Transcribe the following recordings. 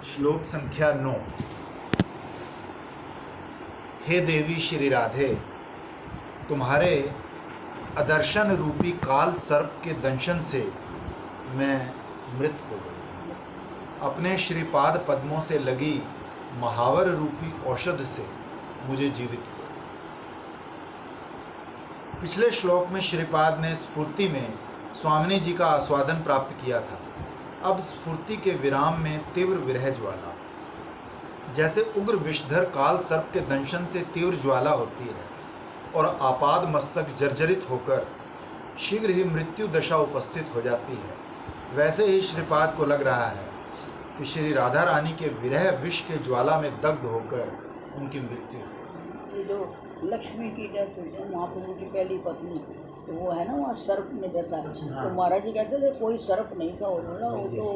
श्लोक संख्या 9। हे देवी श्री राधे, तुम्हारे अदर्शन रूपी काल सर्प के दंशन से मैं मृत हो गई। अपने श्रीपाद पद्मों से लगी महावर रूपी औषध से मुझे जीवित करो। पिछले श्लोक में श्रीपाद ने स्फूर्ति में स्वामिनी जी का आस्वादन प्राप्त किया था। अब स्फूर्ति के विराम में तीव्र विरह ज्वाला, जैसे उग्र विषधर काल सर्प के दंशन से तीव्र ज्वाला होती है और आपाद मस्तक जर्जरित होकर शीघ्र ही मृत्यु दशा उपस्थित हो जाती है, वैसे ही श्रीपाद को लग रहा है कि श्री राधा रानी के विरह विष के ज्वाला में दग्ध होकर उनकी मृत्यु हो। ये जो लक्ष्मी की डेथ हुई है महाप्रभु की पहली पत्नी, तो वो है ना वहाँ सर्प ने जैसा। तो महाराज जी कहते थे कोई सर्प नहीं था, वो तो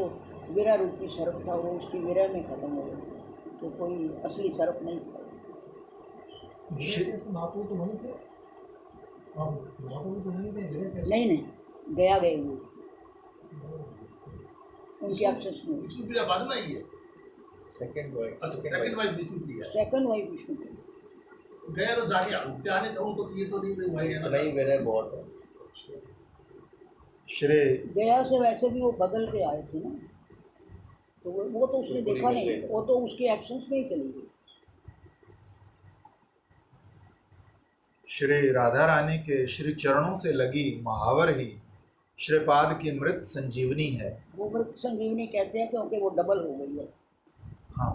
विरह रूपी सर्प था, वो उसकी विरह में खत्म हो गई थी, तो कोई असली सर्प नहीं था। नहीं गया गए वो उनकी अफसोस में सेकंड वाइफ विष्णु गया तो जाके आने चाहूँ तो ये तो नहीं इतना ही विरह बहुत है। श्री गया से वैसे भी वो बदल के आए थे ना, तो वो तो उसने देखा नहीं, वो तो उसके एब्सेंस में ही चली गई। श्री राधा रानी के श्री चरणों से लगी महावर ही श्रीपाद की मृत संजीवनी है। वो मृत संजीवनी कैसे है? क्योंकि वो डबल हो गई है। हाँ,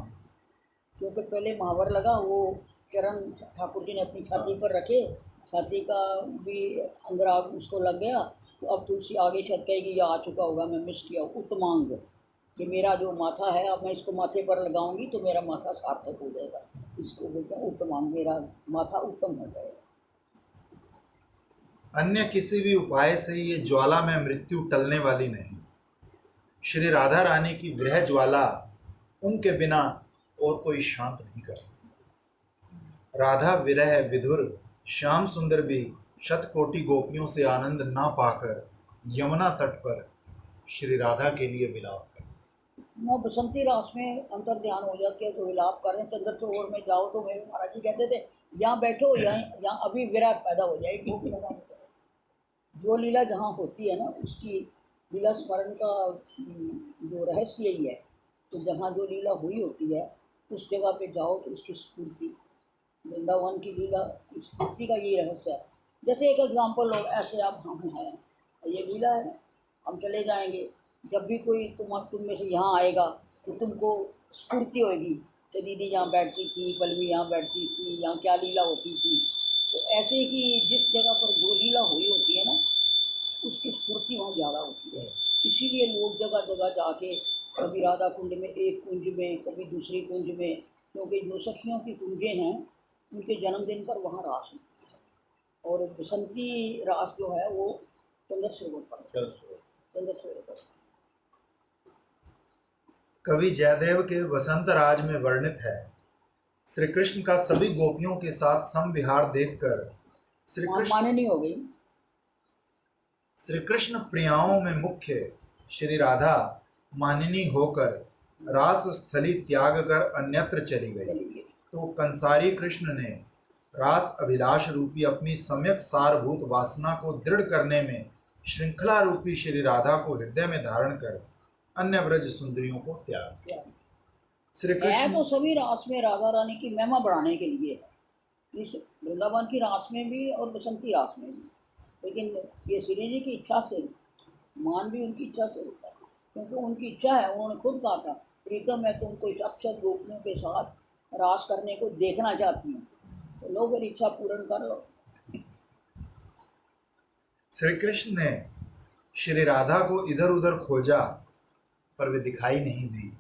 क्योंकि पहले महावर लगा, वो चरण ठाकुर जी ने अपनी छाती पर रखे, छाती का भी अंगराग उसको लग गया, तो अब तुलसी आगे शब्द कहेगी यह आ चुका होगा, मैं मिस किया उत्तमांग, कि मेरा जो माथा है अब मैं इसको माथे पर लगाऊंगी तो मेरा माथा सार्थक हो जाएगा। इसको बोलते हैं उत्तमांग, मेरा माथा उत्तम हो जाएगा। अन्य किसी भी उपाय से ये ज्वाला में मृत्यु टलने वाली नहीं। श्री राधा रानी की विरह ज्वाला उनके बिना और कोई शांत नहीं कर सकता। राधा विरह विधुर श्याम सुंदर भी शतकोटि गोपियों से आनंद ना पाकर यमुना तट पर श्री राधा के लिए विलाप करते। मैं बसंती रास में अंतर ध्यान हो जाती है तो विलाप कर रहे हैं। चंद्र सरोवर में जाओ तो मेरे महाराज जी कहते थे यहाँ बैठो, यहाँ अभी विरह पैदा हो जाएगी। जो लीला जहाँ होती है ना, उसकी लीला स्मरण का जो रहस्य यही है कि जहाँ जो लीला हुई होती है उस जगह पे जाओ तो उसकी स्फूर्ति, वृंदावन की लीला की स्फूर्ति का यही रहस्य है। जैसे एक एग्जाम्पल लो, ऐसे आप हम हैं, ये लीला है, हम चले जाएंगे, जब भी कोई तुम में से यहाँ आएगा तो तुमको स्फूर्ति होगी कि दीदी यहाँ बैठती थी, पल्लवी यहाँ बैठती थी, यहाँ क्या लीला होती थी। तो ऐसे कि जिस जगह पर जो लीला हुई होती है ना, उसकी स्फूर्ति वहाँ ज़्यादा होती है। इसीलिए लोग जगह जगह जाके कभी राधा कुंज में, एक कुंज में, कभी दूसरी कुंज में, क्योंकि जो सखियों की कुंजें हैं उनके जन्मदिन पर वहाँ रास होती है। और बसंती रास जो है वो चंद्र सरोवर पर। कवि जयदेव के वसंत राज में वर्णित है, श्री कृष्ण का सभी गोपियों के साथ समविहार देखकर श्री कृष्ण प्रियाओं में मुख्य श्री राधा मानिनी होकर रास स्थली त्याग कर अन्यत्र चली गई। तो कंसारी कृष्ण ने रास अभिलाष रूपी अपनी सम्यक सारभूत वासना को दृढ़ करने में श्रृंखला रूपी श्री राधा को हृदय में धारण कर अन्य व्रज सुंदरियों को त्याग किया। श्री कृष्ण तो सभी रास में राधा रानी की महिमा बढ़ाने के लिए है, इस वृंदावन की रास में भी और बसंती रास में भी। लेकिन ये श्री जी की इच्छा से, मान भी उनकी इच्छा से होता है, क्योंकि उनकी इच्छा है। उन्होंने खुद कहा था, प्रीतम मैं तुमको इस अक्षर गोपियों के साथ रास करने को देखना चाहती हूँ, तो लो मेरी इच्छा पूर्ण कर लो। श्री कृष्ण ने श्री राधा को इधर उधर खोजा पर वे दिखाई नहीं दी।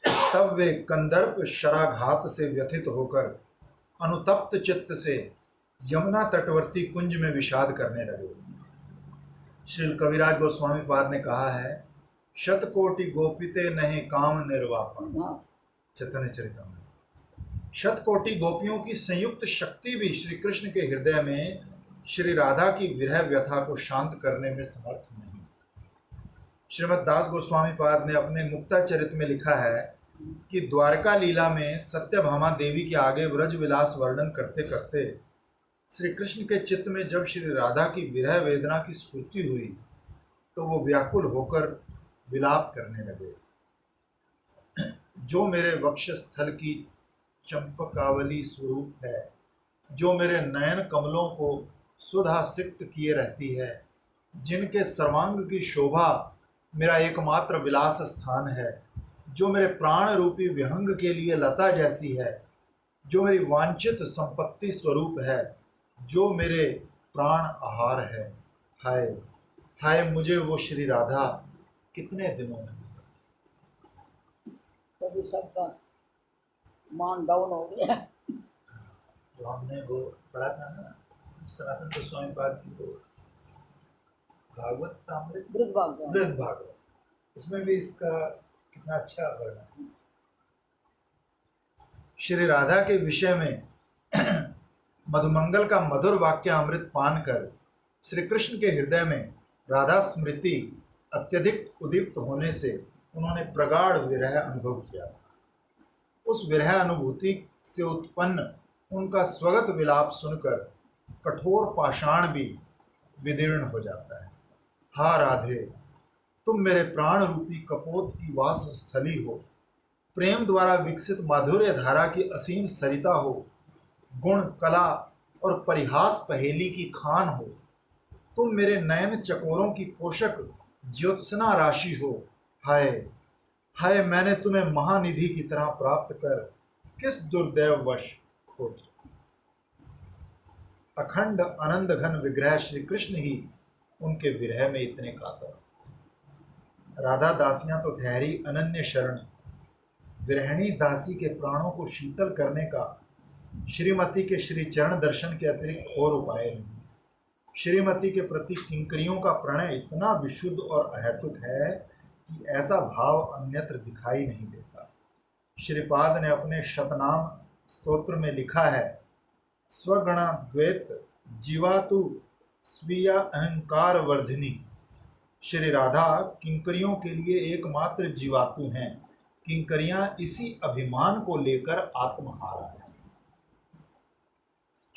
तब वे कंदर्प शराघात से व्यथित होकर अनुतप्त चित्त से यमुना तटवर्ती कुंज में विषाद करने लगे। श्री कविराज गोस्वामी पाद ने कहा है, शतकोटि गोपिते नहीं काम निर्वापन, चैतन्य चरितमृत। शतकोटि गोपियों की संयुक्त शक्ति भी श्री कृष्ण के हृदय में श्री राधा की विरह व्यथा को शांत करने में समर्थ नहीं। श्रीमद दास गोस्वामी पाद ने अपने मुक्ता चरित में लिखा है, कि द्वारका लीला में सत्यभामा देवी के आगे व्रज विलास वर्णन करते करते श्री कृष्ण के चित्त में जब श्री राधा की विरह वेदना की स्फूर्ति हुई तो वो व्याकुल होकर विलाप करने लगे। जो मेरे वक्षस्थल की चंपकावली स्वरूप है, जो मेरे नयन कमलों को सुधा सिक्त किए रहती है, जिनके सर्वांग की शोभा मेरा एकमात्र विलास स्थान है, जो मेरे प्राण रूपी विहंग के लिए लता जैसी है, जो मेरी वांछित संपत्ति स्वरूप है, जो मेरे प्राण आहार है, हाय हाय मुझे वो श्री राधा कितने दिनों में। तभी सबका मान डाउन हो गया। जो हमने वो पढ़ा था ना सनातन गोस्वामी पाद की वो भागवत अमृत वृद्ध भाग वृद्ध भागवत, उसमें भी इसका कितना अच्छा वर्णन है। श्री राधा के विषय में मधुमंगल का मधुर वाक्य अमृत पान कर श्री कृष्ण के हृदय में राधा स्मृति अत्यधिक उदीप्त होने से उन्होंने प्रगाढ़ विरह अनुभव किया था। उस विरह अनुभूति से उत्पन्न उनका स्वगत विलाप सुनकर कठोर पाषाण भी विदीर्ण हो जाता है। हा राधे, तुम मेरे प्राण रूपी कपोत की वास स्थली हो, प्रेम द्वारा विकसित माधुर्य धारा की असीम सरिता हो, गुण कला और परिहास पहेली की खान हो, तुम मेरे नयन चकोरों की पोषक ज्योत्सना राशि हो। हाय हाय मैंने तुम्हें महानिधि की तरह प्राप्त कर किस दुर्दैव वश खो दिया। अखंड आनंद घन विग्रह श्री कृष्ण ही उनके विरह में इतने कातर। राधा दासियां तो ठहरी अनन्य शरण, विरहणी दासी के प्राणों को शीतल करने का श्रीमती के श्री चरण दर्शन के अतिरिक्त और उपाय नहीं। श्रीमती के प्रति किंकरियों का प्रणय इतना विशुद्ध और अहेतुक है कि ऐसा भाव अन्यत्र दिखाई नहीं देता। श्रीपाद ने अपने शतनाम स्तोत्र में लिखा है, स्वगण द्वैत जीवातु स्वीय अहंकार वर्धिनी। श्री राधा किंकरियों के लिए एकमात्र जीवातु हैं, किंकरियां इसी अभिमान को लेकर आत्महारा हैं।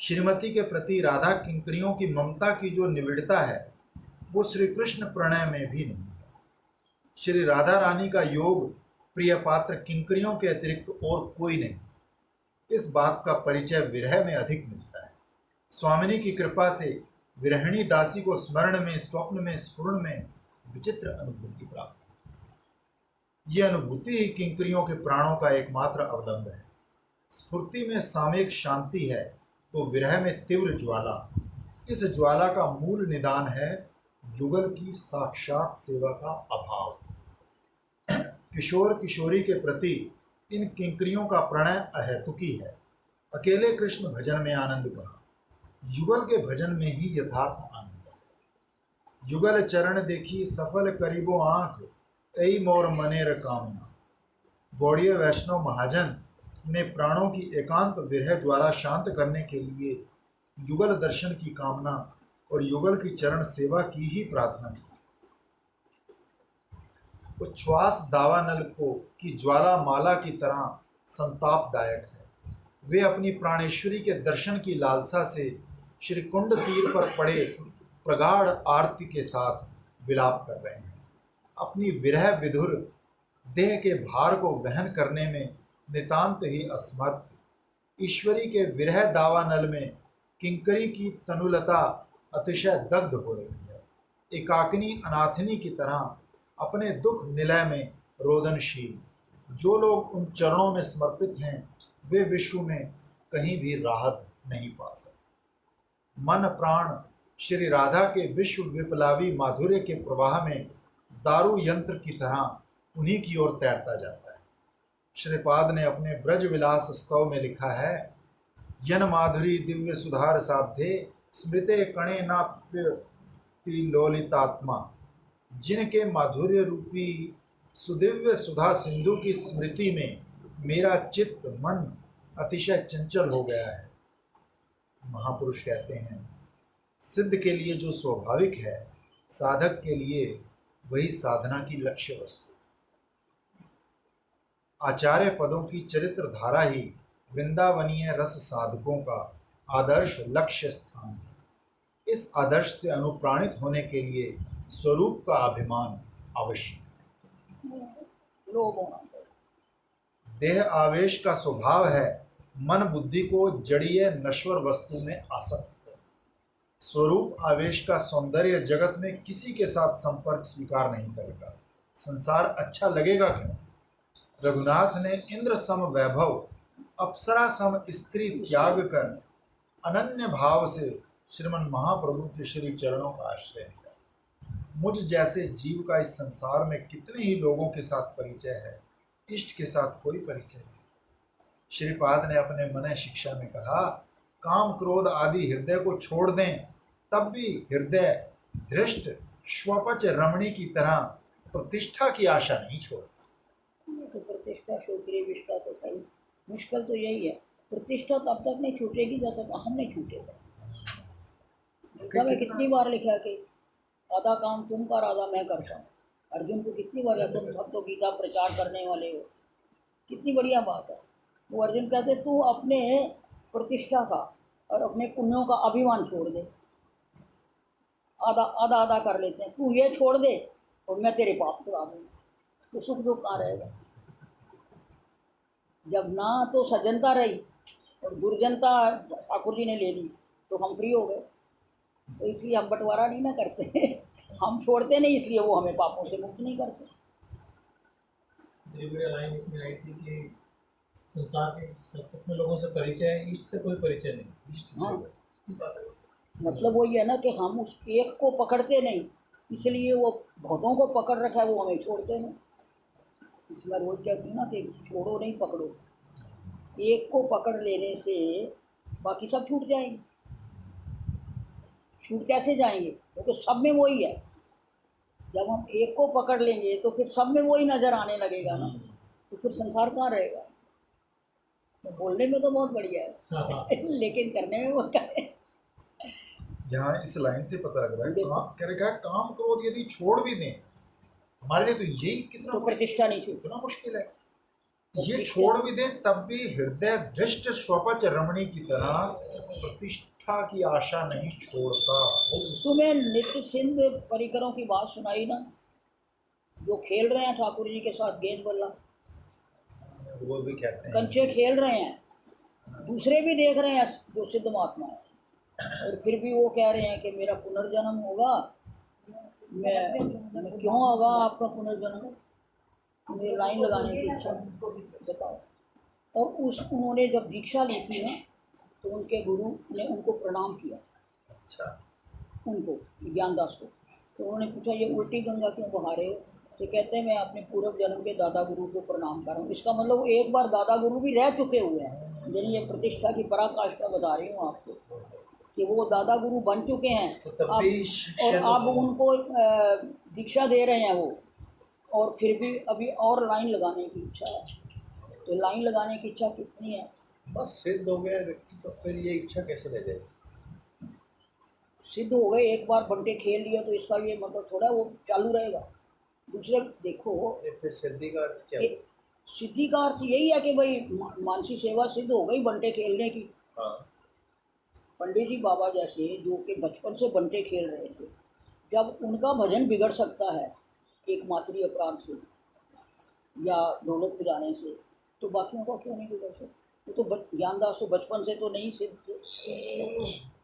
श्रीमती के प्रति राधा किंकरियों की ममता की जो निविड़ता है वो श्री कृष्ण प्रणय में भी नहीं है। श्री राधा रानी का योग प्रिय पात्र किंकरियों के अतिरिक्त और कोई नहीं। इस बात का परिचय विरह में अधिक मिलता है। स्वामिनी की कृपा से विरहिणी दासी को स्मरण में, स्वप्न में, स्फुरण में विचित्र अनुभूति प्राप्त। यह अनुभूति ही किंकरियों के प्राणों का एकमात्र अवलंब है। स्फूर्ति में सामयिक शांति है तो विरह में तीव्र ज्वाला। इस ज्वाला का मूल निदान है युगल की साक्षात सेवा का अभाव। किशोर किशोरी के प्रति इन किंकरियों का प्रणय अहेतुकी है। अकेले कृष्ण भजन में आनंद कहा, युगल के भजन में ही यथार्थ आनंद है। युगल चरण देखी सफल करीबो आंख, ऐ मोर मनेर कामना। गौड़ीय वैष्णव महाजन ने प्राणों की एकांत विरह ज्वाला शांत करने के लिए युगल दर्शन की कामना और युगल की चरण सेवा की ही प्रार्थना की। उच्छ्वास दावानल को की ज्वाला माला की तरह संतापदायक है। वे अपनी प्राणेश्वरी के दर्शन की लालसा से श्री कुंड तीर पर पड़े प्रगाढ़ आरती के साथ विलाप कर रहे हैं। अपनी विरह विधुर देह के भार को वहन करने में नितांत ही असमर्थ ईश्वरी के विरह दावानल में किंकरी की तनुलता अतिशय दग्ध हो रही है। एकाकिनी अनाथिनी की तरह अपने दुख निलय में रोदनशील जो लोग उन चरणों में समर्पित हैं वे विश्व में कहीं भी राहत नहीं पा सकते। मन प्राण श्री राधा के विश्व विप्लवी माधुर्य के प्रवाह में दारू यंत्र की तरह उन्हीं की ओर तैरता जाता है। श्रीपाद ने अपने ब्रज विलास स्तव में लिखा है, यन माधुरी दिव्य सुधार साध्ये स्मृते कणे नाप्य लोलितात्मा। जिनके माधुर्य रूपी सुदिव्य सुधा सिंधु की स्मृति में मेरा चित्त मन अतिशय चंचल हो गया है। महापुरुष कहते हैं, सिद्ध के लिए जो स्वाभाविक है साधक के लिए वही साधना की लक्ष्य वस्तु। आचार्य पदों की चरित्र धारा ही वृंदावनीय रस साधकों का आदर्श लक्ष्य स्थान है। इस आदर्श से अनुप्राणित होने के लिए स्वरूप का अभिमान आवश्यक लोभ होना चाहिए। है। देह आवेश का स्वभाव है मन बुद्धि को जड़ीय नश्वर वस्तु में आसक्त कर। स्वरूप आवेश का सौंदर्य जगत में किसी के साथ संपर्क स्वीकार नहीं करेगा। संसार अच्छा लगेगा क्यों? रघुनाथ ने इंद्र सम वैभव अप्सरा सम स्त्री त्याग कर अनन्य भाव से श्रीमन महाप्रभु के श्री चरणों का आश्रय लिया। मुझ जैसे जीव का इस संसार में कितने ही लोगों के साथ परिचय है, इष्ट के साथ कोई परिचय नहीं। श्रीपाद ने अपने मन शिक्षा में कहा, काम क्रोध आदि हृदय को छोड़ दें, तब भी हृदय धृष्ट स्वपच रमणी की तरह प्रतिष्ठा की आशा नहीं छोड़ता। तो प्रतिष्ठा शोकरी विष्ठा तो सही, मुश्किल तो यही है। प्रतिष्ठा तब तक नहीं छूटेगी जब तक हम नहीं छूटेगा। गीता में कितनी बार लिखा है कि आधा काम तुम कर आधा मैं करता हूँ। अर्जुन को कितनी बार है, तुम सब तो गीता प्रचार करने वाले हो। कितनी बढ़िया बात है। वो अर्जुन कहते तू अपने प्रतिष्ठा का और अपने पुण्यों का अभिमान छोड़ दे। आधा आधा आधा कर लेते हैं, तू ये छोड़ दे और मैं तेरे पाप छुड़ा दूंगा, तो सुख दुख कहाँ रहेगा। जब ना तो सज्जनता रही और दुर्जनता ठाकुर जी ने ले ली तो हम फ्री हो गए। तो इसलिए हम बंटवारा नहीं ना करते हम छोड़ते नहीं, इसलिए वो हमें पापों से मुक्त नहीं करते। बड़ी बढ़िया लाइन इसमें आई थी कि संसार के अपने लोगों से परिचय है, इष्ट से कोई परिचय नहीं। हाँ, मतलब वही है ना कि हम उस एक को पकड़ते नहीं, इसलिए वो बहुतों को पकड़ रखा है, वो हमें छोड़ते नहीं। इसमें रोज कहती हूँ ना कि छोड़ो नहीं पकड़ो। एक को पकड़ लेने से बाकी सब छूट जाएंगे। छूट कैसे जाएंगे? क्योंकि सब में वही है। जब हम एक को पकड़ लेंगे तो फिर सब में वही नजर आने लगेगा ना, तो फिर संसार कहाँ रहेगा। तो बोलने में तो बहुत बढ़िया है लेकिन करने में बहुत क्या है। यहाँ इस लाइन से पता लग रहा है, कह रहा है काम क्रोध यदि छोड़ भी दें, हमारे लिए तो यही कितना तो प्रतिष्ठा नहीं छूटती। कितना मुश्किल है। ये छोड़ भी दें तब भी हृदय धृष्ट स्वपच रमणी की तरह प्रतिष्ठा की आशा नहीं छोड़ता। तुम्हें नित्य सिंध परिकरों की बात सुनाई ना, जो खेल रहे हैं ठाकुर जी के साथ गेंद बल्ला, वो भी कहते हैं कंचे खेल रहे हैं, दूसरे भी देख रहे हैं जो सिद्ध महात्मा है, और फिर भी वो कह रहे हैं कि मेरा पुनर्जन्म होगा। मैं क्यों होगा आपका पुनर्जन्म? मुझे लाइन लगाने की इच्छा, बताओ। और उन्होंने जब दीक्षा ली थी ना, तो उनके गुरु ने उनको प्रणाम किया। अच्छा, उनको ज्ञानदास को, तो उन्होंने पूछा ये उल्टी गंगा क्यों बहा रहे हो? तो कहते हैं मैं अपने पूर्व जन्म के दादा गुरु को प्रणाम कर रहा हूँ। इसका मतलब वो एक बार दादा गुरु भी रह चुके हुए हैं। यानी ये प्रतिष्ठा की पराकाष्ठा बता रही हूँ आपको कि वो दादा गुरु बन चुके हैं और अब उनको दीक्षा दे रहे हैं वो, और फिर भी अभी और लाइन लगाने की इच्छा है। तो लाइन लगाने की इच्छा कितनी है? बस सिद्ध हो गया व्यक्ति तो फिर ये इच्छा कैसे रह जाएगी? सिद्ध हो गए, एक बार बंटे खेल लिया तो इसका ये मतलब थोड़ा वो चालू रहेगा। दूसरे देखो, फिर सिद्धि का अर्थ क्या? सिद्धि का अर्थ यही है कि भाई मानसी सेवा सिद्ध हो गई बंटे खेलने की। हाँ, पंडित जी बाबा जैसे जो कि बचपन से बंटे खेल रहे थे, जब उनका भजन बिगड़ सकता है एक मातृ अपराध से या ढोलक बजाने से, तो बाकियों का क्यों नहीं बिगड़ सकता? वो तो ज्ञानदास तो बचपन से तो नहीं सिद्ध थे,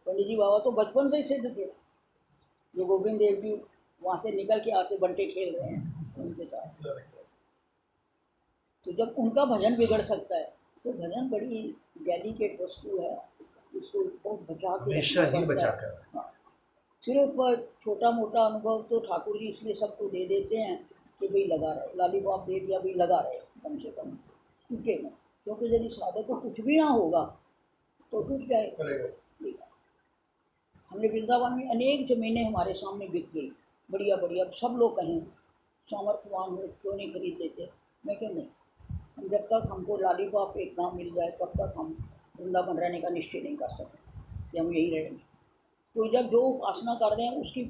पंडित जी बाबा तो बचपन से ही सिद्ध थे। जो गोविंद देव जी वहाँ से निकल के आके बंटे खेल रहे हैं उनके साथ, तो जब उनका भजन बिगड़ सकता है तो भजन बड़ी डेलिकेट वस्तु है, उसको बहुत बचा के हमेशा ही बचा कर। हाँ, सिर्फ छोटा मोटा अनुभव तो ठाकुर जी इसलिए सबको दे देते हैं कि भाई लगा रहे, लालीपाप दे दिया भाई लगा रहे, कम से कम टूटे ना। क्योंकि यदि साधक को कुछ भी ना होगा तो टूट जाएगा। हमने वृंदावन में अनेक जमीनें हमारे सामने बिक गई, बढ़िया बढ़िया, सब लोग कहें सामर्थ्यवान हो क्यों नहीं खरीद लेते। मैं क्यों नहीं, हम जब तक हमको लालीपाप एक नाम मिल जाए तब तक हम वृंदावन रहने का निश्चय नहीं कर सकते कि हम यही रहेंगे। तो जब जो उपासना कर रहे हैं उसकी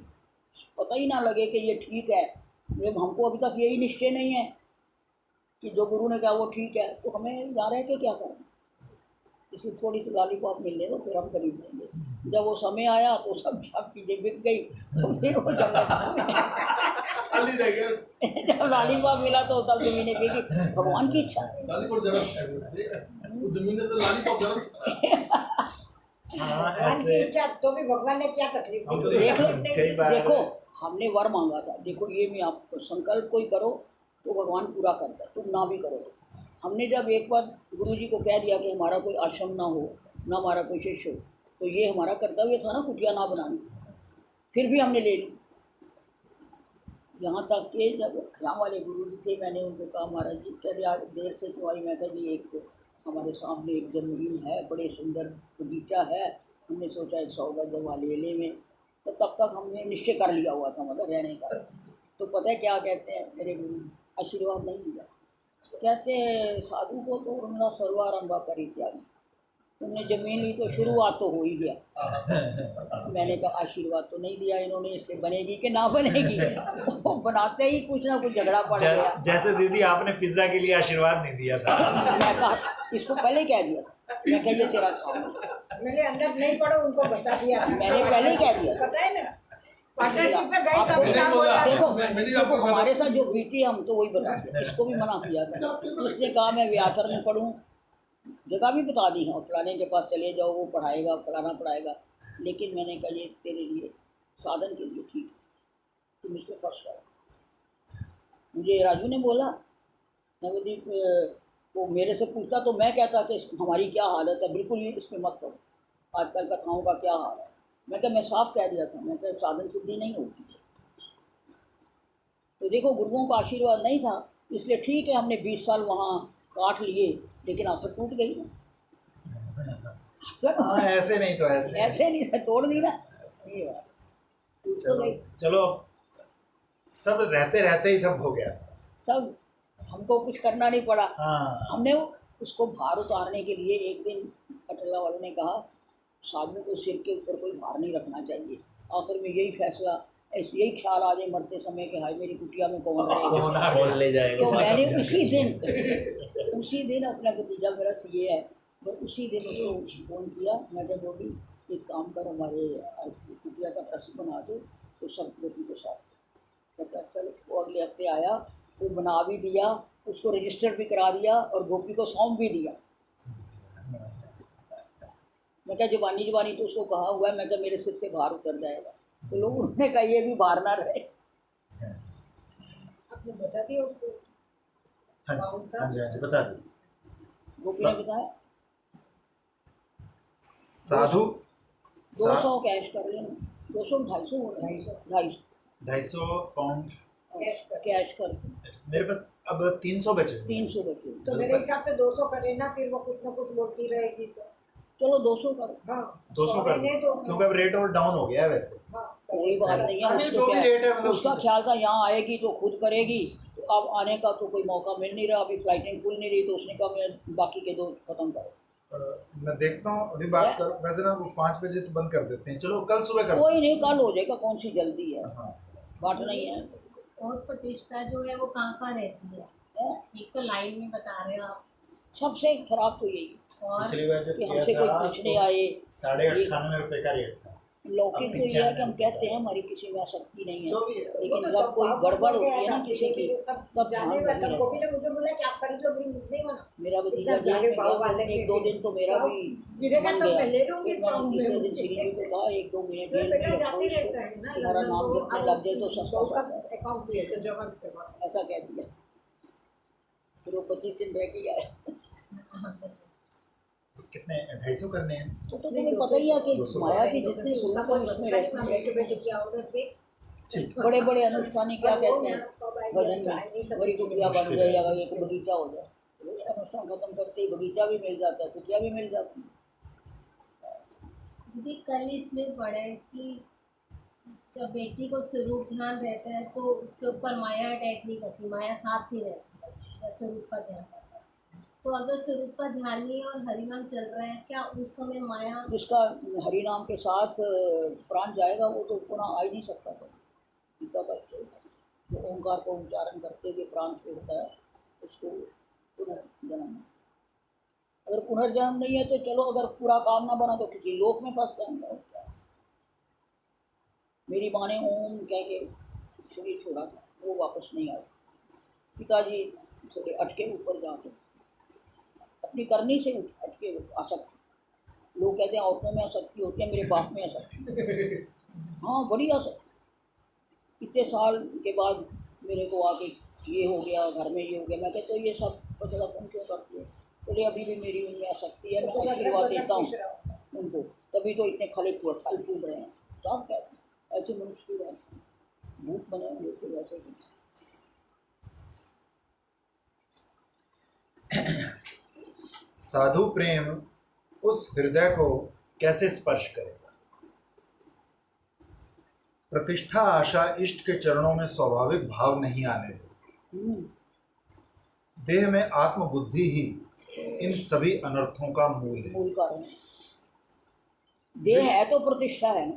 पता ही ना लगे कि ये ठीक है, जब हमको अभी तक यही निश्चय नहीं है कि जो गुरु ने कहा वो ठीक है, तो हमें यहाँ रह के क्या करना, इसी थोड़ी सी लॉलीपॉप मिलने दो फिर हम खरीद लेंगे। जब वो समय आया तो सब सब चीज़ें बिक गई, तो फिर वो खाली रह गया। जब लॉलीपॉप मिला तो सब जमीनें बिकी। भगवान की इच्छा है। लॉलीपॉप जरूर चाहिए उससे, वो जमीन में तो लॉलीपॉप जरूर चाहिए। हाँ भगवान की ऐसे इच्छा, तो भी भगवान ने क्या तकलीफ हम तो दी? कई बार देखो हमने वर मांगा था, देखो ये मैं आपको संकल्प कोई करो तो भगवान पूरा करता है, तुम ना भी करो। हमने जब एक बार गुरु जी को कह दिया कि हमारा कोई आश्रम ना हो, ना हमारा कोई शिष्य हो, तो ये हमारा कर्तव्य था ना कुटिया ना बनानी, फिर भी हमने ले ली। यहाँ तक कि जब यहाँ वाले गुरु जी थे, मैंने उनको कहा महाराज जी कह दिया देर से तो आई, मैं कह जी एक हमारे सामने एक जमीन है, बड़े सुंदर बगीचा है, हमने सोचा एक 100 गज वाले ले में, तो तब तक हमने निश्चय कर लिया हुआ था मतलब रहने का। तो पता है क्या कहते हैं मेरे गुरु, आशीर्वाद नहीं दिया, कहते हैं साधु को तो उन्होंने सर्वारंभ करी त्यागी, तुमने जमीन ली तो शुरुआत तो हो ही गया। मैंने कहा आशीर्वाद तो नहीं दिया इन्होंने, इससे बनेगी कि ना बनेगी। वो बनाते ही कुछ ना कुछ झगड़ा पड़ गया। जैसे दीदी आपने पिज्जा के लिए आशीर्वाद नहीं दिया था। मैं कहा इसको पहले कह दिया था, मैं कह ये तेरा काम है। मैंने अंदर नहीं पढ़ो, उनको बता दिया। मैंने पहले ही कह दिया। पता है ना, पार्टनरशिप में गए आपको- तभी काम हो जाता है। देखो मैंने भी देखो आपको हमारे साथ जो बीती हम तो वही बताते हैं, इसको भी मना किया था, इसने कहा मैं व्याकरण पढ़ूं, जगह भी बता दी है, और फलाने के पास चले जाओ वो पढ़ाएगा, फलाना पढ़ाएगा, लेकिन मैंने कहा ये तेरे लिए साधन के लिए ठीक है, तुम इसको फर्स्ट करो। मुझे राजू ने बोला, नवदीप वो मेरे से पूछता तो मैं कहता कि हमारी क्या हालत है, बिल्कुल ही इसमें मत करो, आजकल कथाओं का क्या हाल है। मैं कहा मैं साफ कह दिया था, मैं कहा साधन सिद्धि नहीं होती। तो देखो गुरुओं का आशीर्वाद नहीं था, इसलिए ठीक है हमने 20 साल वहाँ काट लिए, लेकिन आखिर टूट गई ना। हाँ, ऐसे नहीं तो ऐसे ऐसे नहीं था, तोड़ दी ना ये बात, टूट तो चलो गई। चलो सब रहते रहते ही सब हो गया सब हमको कुछ करना नहीं पड़ा। हाँ हमने उसको भार उतारने के लिए एक दिन पटला वालों ने कहा साधु को सिर के ऊपर कोई भार नहीं रखना चाहिए। आखिर में यही फैसला, यही ख्याल आ जाए मरते समय कि हाय मेरी कुटिया में कौन कौन रहेगा। बोल ले जाएगा। तो मैंने कब्जा उसी दिन अपना भतीजा मेरा सीए है, तो उसी दिन उसको फ़ोन किया, मैं कहा बोली एक काम कर हमारे कुटिया का ट्रस्ट बना दो तो सब गोपी के साथ। कहता चलो, वो अगले हफ्ते आया, वो बना भी दिया, उसको रजिस्टर भी करा दिया और गोपी को सौंप भी दिया। मैं क्या जवानी जवानी तो उसको कहा हुआ है, मैं क्या मेरे सिर से भार उतर जाएगा, तो लोग उन्होंने कहा ये भी भार ना रहे। आपने बता दिया उसको? हाँ जी हाँ जी हाँ जी बता दी। गोपी ने बताया साधु 200 कैश कर लेना, 200 250 हो रहा है, 250 250 पाउंड कैश कर मेरे पास अब 300 बचे हुए हैं। 300 बचे। तो मेरे हिसाब से 200 करे ना, फिर वो कुछ ना कुछ बोलती रहेगी तो। चलो 200 करो, हाँ 200 कर मैंने तो क्योंकि अब रेट और डाउन हो गया है वैसे। हाँ, कोई बात नहीं है। अभी उसको जो भी क्या- रेट है मतलब उसका ख्याल था यहाँ आएगी तो खुद करेगी, तो अब आने का तो कोई मौका मिल नहीं रहा, अभी फ्लाइटें खुल नहीं रही, तो उसने कहा मैं बाकी के 2 खत्म करो। मैं देखता हूँ अभी बात कर वैसे ना वो 5 बजे तो बंद कर देते हैं, चलो कल सुबह करते कोई नहीं, कल हो जाएगा, कौन सी जल्दी है, हैं। हाँ बात नहीं है। और प्रतिष्ठा जो है वो कहाँ रहती है? एक तो लाइन में बता रहे हो आप, सबसे खराब तो यही और पिछली बार जब कि किया हमसे कोई था पूछने तो आए। 98.5 का रेट था। लौकिक तो ये है कि हम कहते हैं हमारी किसी में आसक्ति नहीं है, जो भी है लेकिन वो तो जब कोई भाव गड़बड़ बढ़ होती गया है ना था, किसी की, सब तब जाने ध्यान हुआ नहीं था। रहता। गोपी ने मुझे बोला कि आप कल तो भी नहीं बना, मेरा भतीजा इतना जेल में भाव गया वाले तो 1-2 दिन तो मेरा भी गिरेगा मन तो गया। मैं ले लूंगी तो मैंने तीसरे दिन श्री जी को कहा 1-2 महीने जेल बेटा में रखो जाते इसको, रहता है ना, तुम्हारा नाम जपने लग जाए तो सस्ता सौदा है, अकाउंट दिए तो जमा करवा। ऐसा कह दिया। फिर वो 25 दिन रह के आए। कितने 250 करने हैं। तो तुम्हें पता ही है कि 200 माया की जितनी उसका सूरत कोई उसमें मतलब रहती इतना है। बैठे बैठे क्या ऑर्डर थे। ठीक बड़े बड़े अनुष्ठानी क्या कहते हैं भजन में, बड़ी कुटिया बन जाए या एक बगीचा हो जाए, अनुष्ठान खत्म करते ही बगीचा भी मिल जाता है, कुटिया भी मिल जाती है। दीदी कल इसमें पढ़ा है कि जब बेटी को स्वरूप ध्यान रहता है तो उसके ऊपर माया अटैक नहीं करती, माया साथ ही रहती है जब स्वरूप का ध्यान रहता है। तो अगर स्वरूप का ध्यान नहीं है और हरिनाम चल रहा है, क्या उस समय माया? जिसका हरि नाम के साथ प्राण जाएगा वो तो पुनः आ ही नहीं सकता था। गीता का जो ओंकार को उच्चारण करते हुए प्राण छोड़ता है उसको अगर पुनर्जन्म नहीं है तो चलो, अगर पूरा काम ना बना तो किसी लोक में फंस जाएंगे। मेरी माँ ने ओम कह के शरीर छोड़ा था, वो वापस नहीं आया। पिताजी थोड़े अटके ऊपर जाके अपनी करनी से अटके आसक्ति। लोग कहते हैं औरतों में आसक्ति होती है, मेरे बाप में आसक्ति। हाँ, बड़ी आसक्ति। इतने साल के बाद मेरे को आके ये हो गया, घर में ये हो गया। मैं कहता तो ये सब पता तुम क्यों करती है? बोले अभी भी मेरी उनमें आसक्ति है, मैं आशीर्वाद देता हूँ उनको, तभी तो इतने फल फूल रहे हैं। सब कहते हैं ऐसे मनुष्य की बात, भूत बने हुए थे वैसे भी। साधु प्रेम उस हृदय को कैसे स्पर्श करेगा? प्रतिष्ठा आशा इष्ट के चरणों में स्वाभाविक भाव नहीं आने देती। देह में आत्मबुद्धि ही इन सभी अनर्थों का मूल है। मूल कारण देह है तो प्रतिष्ठा है ना।